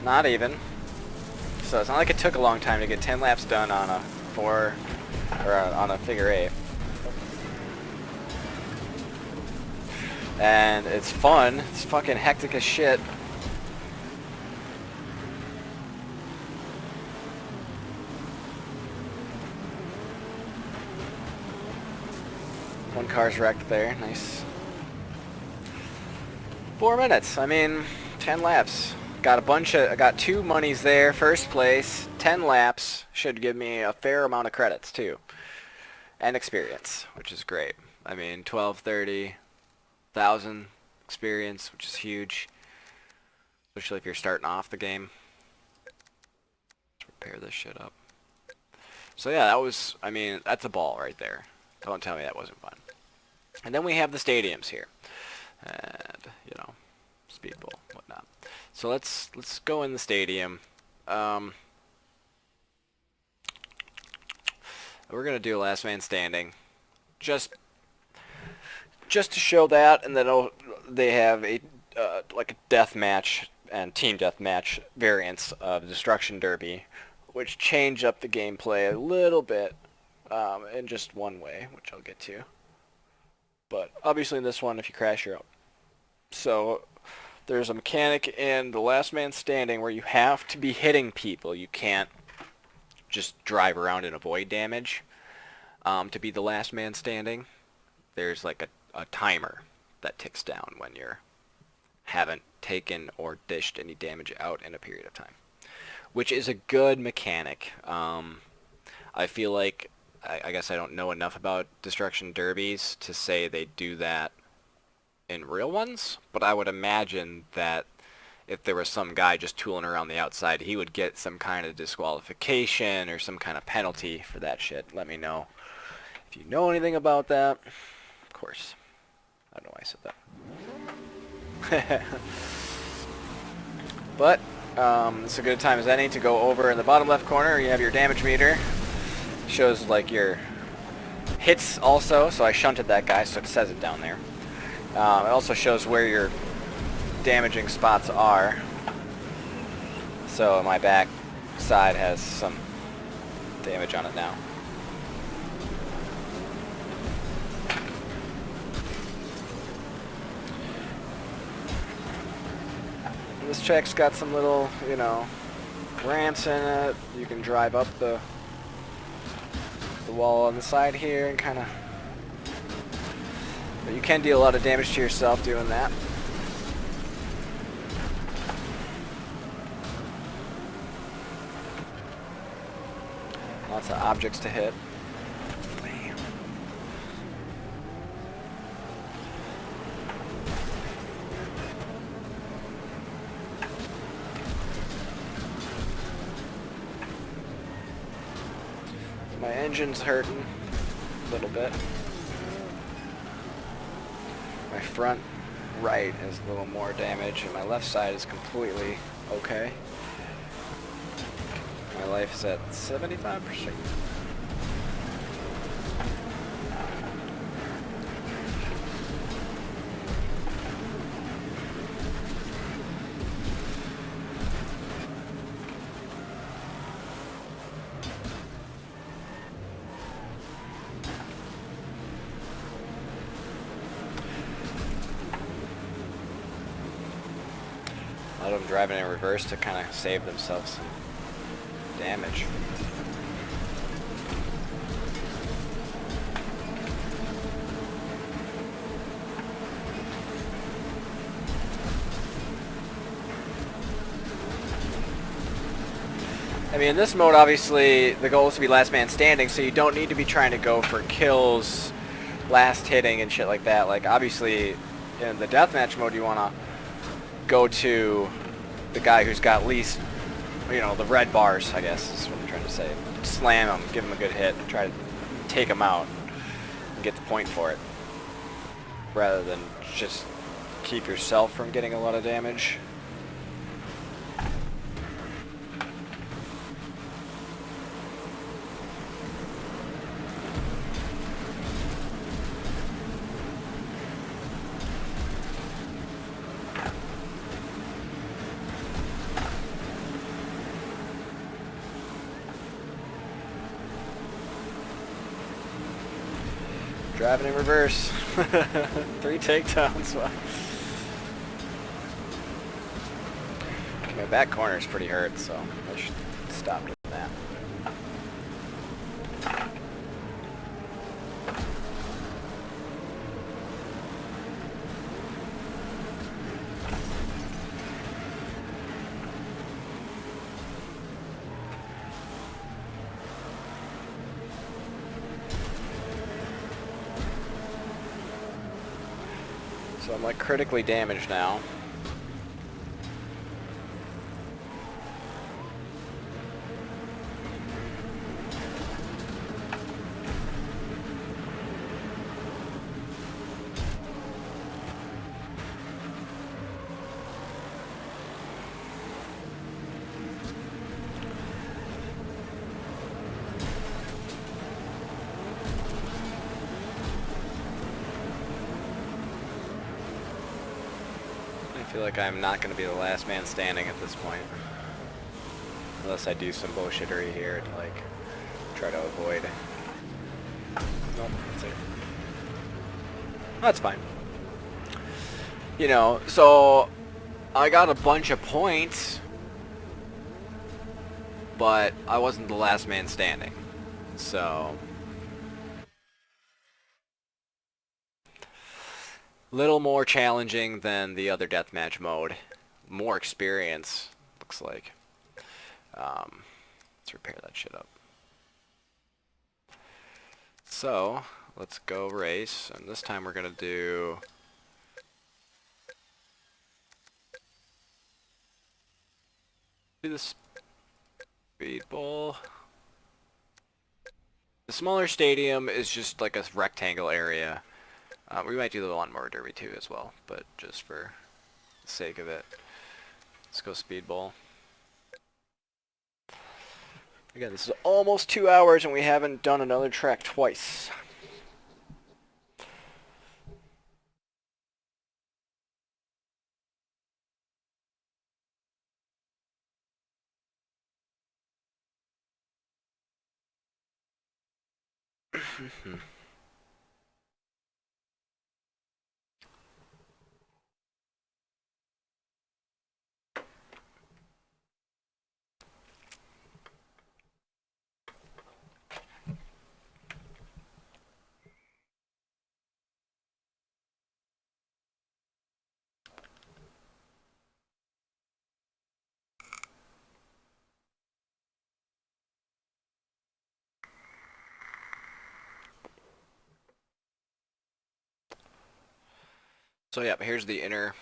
not even. So it's not like it took a long time to get 10 laps done on a on a figure 8. And it's fun. It's fucking hectic as shit. One car's wrecked there. Nice. 4 minutes. I mean, 10 laps. Got a bunch of, I got 2 monies there. First place, 10 laps. Should give me a fair amount of credits too. And experience, which is great. I mean, 30,000 experience, which is huge. Especially if you're starting off the game. Let's repair this shit up. So yeah, that was, I mean, that's a ball right there. Don't tell me that wasn't fun. And then we have the stadiums here. And, you know, speedball, whatnot. So let's go in the stadium. We're gonna do a last man standing, just to show that, and then they have a like a death match and team death match variants of Destruction Derby, which change up the gameplay a little bit in just one way, which I'll get to. But obviously in this one, if you crash, you're out. So there's a mechanic in the last man standing where you have to be hitting people. You can't just drive around and avoid damage. To be the last man standing, there's like a timer that ticks down when you haven't taken or dished any damage out in a period of time, which is a good mechanic. I feel like, I guess I don't know enough about Destruction Derbies to say they do that in real ones, but I would imagine that if there was some guy just tooling around the outside, he would get some kind of disqualification or some kind of penalty for that shit. Let me know if you know anything about that. Of course. I don't know why I said that. But it's a good time as any to go over in the bottom left corner. You have your damage meter. Shows like your hits also, so I shunted that guy, so it says it down there. It also shows where your damaging spots are. So my back side has some damage on it now. This track's got some little, you know, ramps in it. You can drive up the wall on the side here and kind of... But you can deal a lot of damage to yourself doing that. Lots of objects to hit. Bam. My engine's hurting a little bit. My front right is a little more damage, and my left side is completely okay. My life is at 75%. A lot of them driving in reverse to kind of save themselves some damage. I mean, in this mode, obviously, the goal is to be last man standing, so you don't need to be trying to go for kills, last hitting, and shit like that. Like, obviously, in the deathmatch mode, you want to go to the guy who's got least, you know, the red bars, I guess, is what I'm trying to say. Slam him, give him a good hit, try to take him out, and get the point for it. Rather than just keep yourself from getting a lot of damage. Driving in reverse. 3 takedowns. Wow. My back corner is pretty hurt, so I should stop doing that. So I'm like critically damaged now. I feel like I'm not going to be the last man standing at this point. Unless I do some bullshittery here to like try to avoid. Nope, that's it. That's fine. You know, so I got a bunch of points, but I wasn't the last man standing. So little more challenging than the other deathmatch mode. More experience, looks like. Let's repair that shit up. So, let's go race, and this time we're gonna do... the speed bowl. The smaller stadium is just like a rectangle area. We might do the lawnmower derby too as well, but just for the sake of it, let's go speed bowl. Again, this is almost 2 hours and we haven't done another track twice. So yeah, here's the inner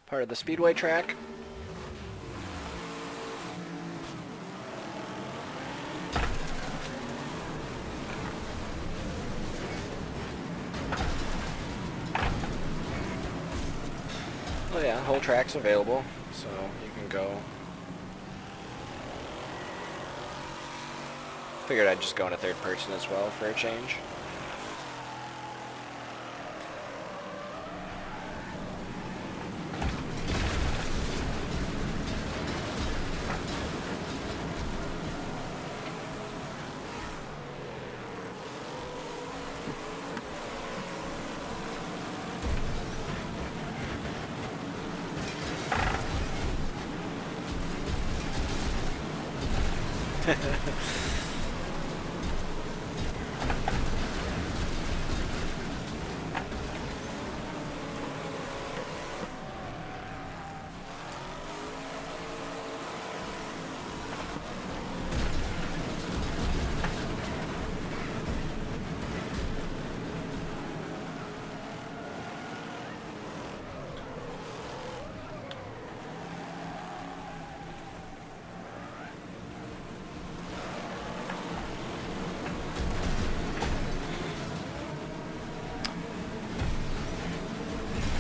part of the speedway track. Oh yeah, the whole track's available, so you can go. Figured I'd just go into third person as well for a change.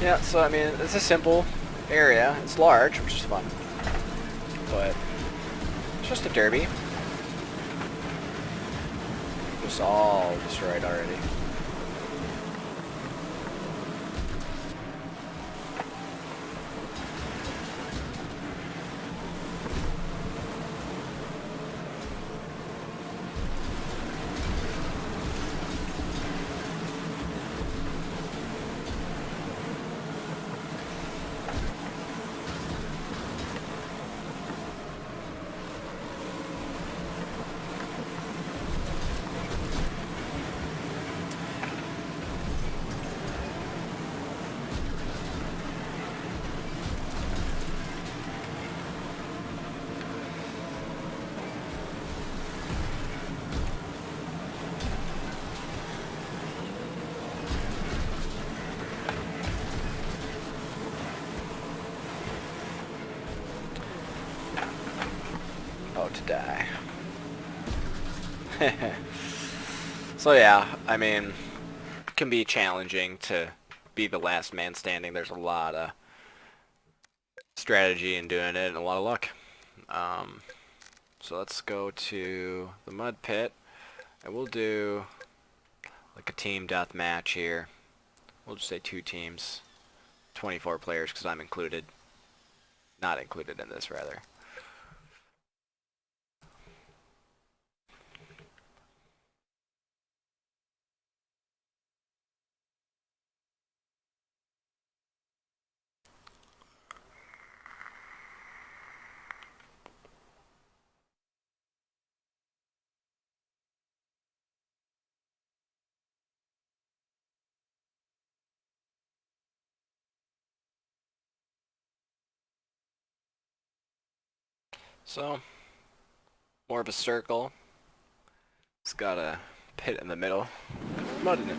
Yeah, so I mean, it's a simple area. It's large, which is fun. But it's just a derby. Just all destroyed already. So yeah, I mean, it can be challenging to be the last man standing. There's a lot of strategy in doing it and a lot of luck. So let's go to the mud pit, and we'll do like a team deathmatch here. We'll just say 2 teams, 24 players, because I'm included. Not included in this, rather. So, more of a circle. It's got a pit in the middle. Mud in it.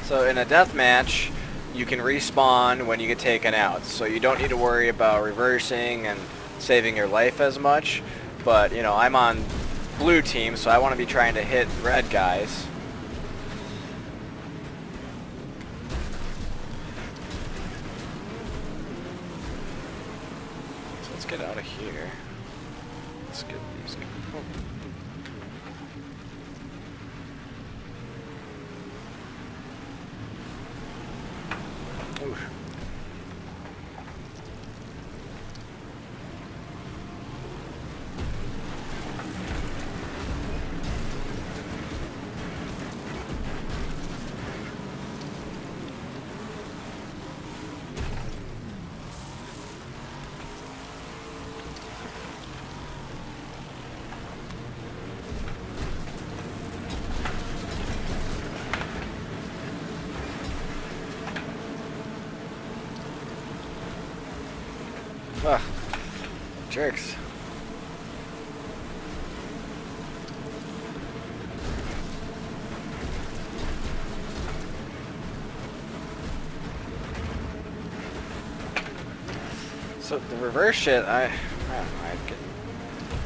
So in a deathmatch, you can respawn when you get taken out. So you don't need to worry about reversing and saving your life as much. But, you know, I'm on blue team, so I want to be trying to hit red guys. So let's get out of here. Let's get these guys. Oh. Ooh. Ugh. Jerks. So the reverse shit, I get,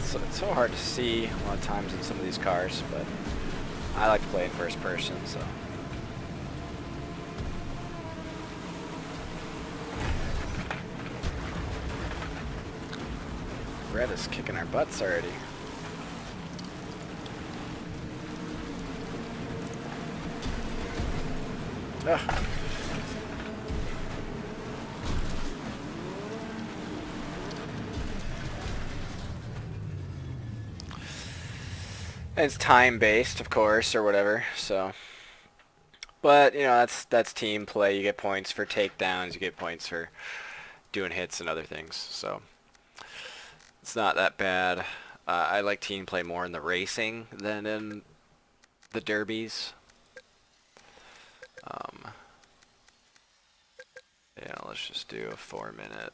it's so hard to see a lot of times in some of these cars, but I like to play in first person, so. Red is kicking our butts already. Ugh. It's time based, of course, or whatever, so. But, you know, that's team play. You get points for takedowns, you get points for doing hits and other things, so. It's not that bad. I like team play more in the racing than in the derbies. Yeah, let's just do a 4-minute.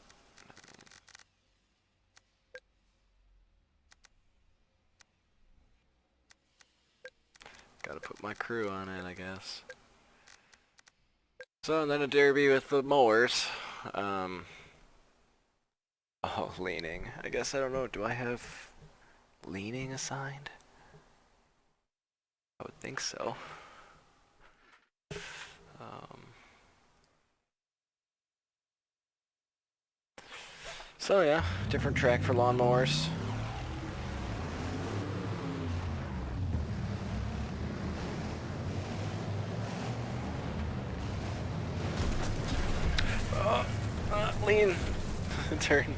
Gotta put my crew on it, I guess. So, and then a derby with the mowers. Oh, leaning. I guess I don't know. Do I have leaning assigned? I would think so. So yeah, different track for lawnmowers. Lean. Turn.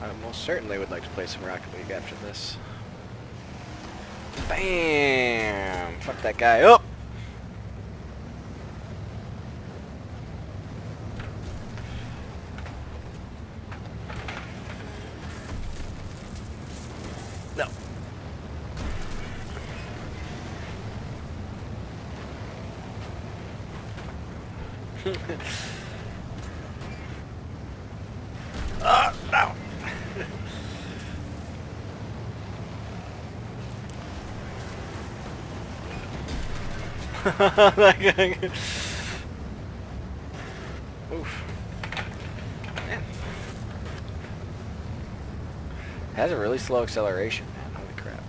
I most certainly would like to play some Rocket League after this. Bam! Fuck that guy up! Oh, no! Oof. Man. Has a really slow acceleration, man. Holy crap.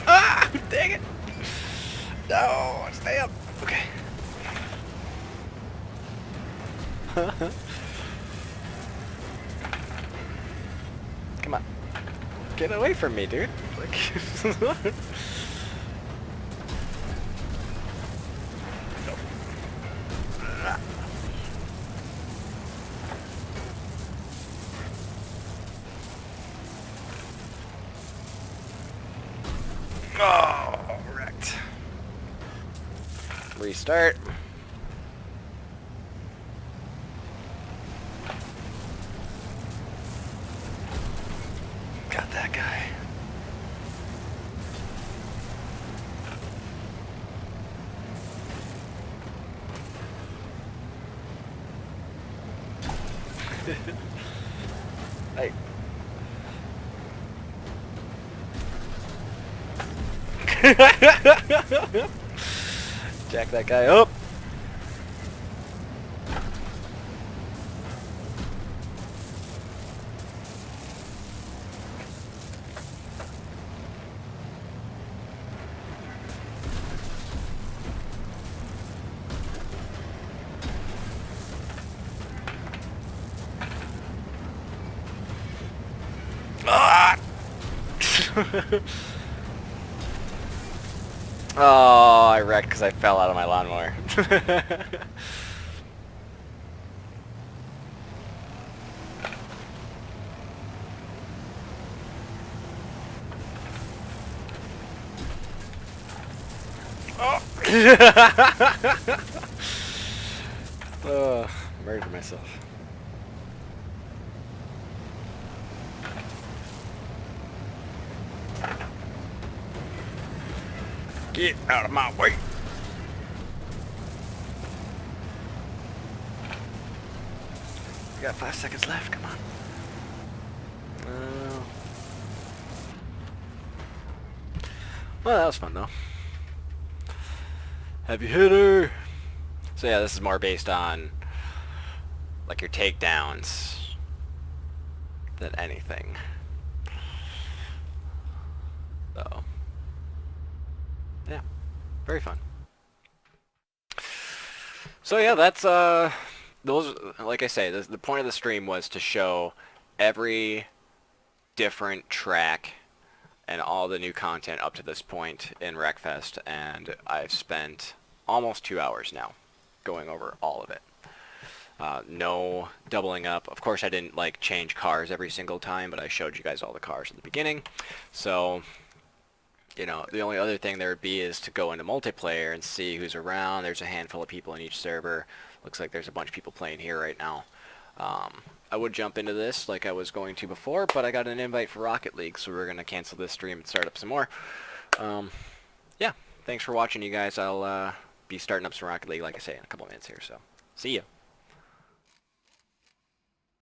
Ah! Dang it! No! Stay up! Okay. Come on. Get away from me, dude. Like oh, wrecked. Restart. Got that guy. Hey. Jack that guy up. Ah! Oh, I wrecked because I fell out of my lawnmower. Oh! Oh, murdered myself. Get out of my way. We got 5 seconds left, come on. Well, that was fun though. Heavy hitter. So yeah, this is more based on like your takedowns than anything. So yeah, very fun. So yeah, that's those. Like I say, the point of the stream was to show every different track and all the new content up to this point in Wreckfest, and I've spent almost 2 hours now going over all of it. No doubling up. Of course, I didn't like change cars every single time, but I showed you guys all the cars at the beginning. So, you know, the only other thing there would be is to go into multiplayer and see who's around. There's a handful of people in each server. Looks like there's a bunch of people playing here right now. I would jump into this like I was going to before, but I got an invite for Rocket League, so we're going to cancel this stream and start up some more. Yeah, thanks for watching, you guys. I'll be starting up some Rocket League, like I say, in a couple minutes here, so see ya.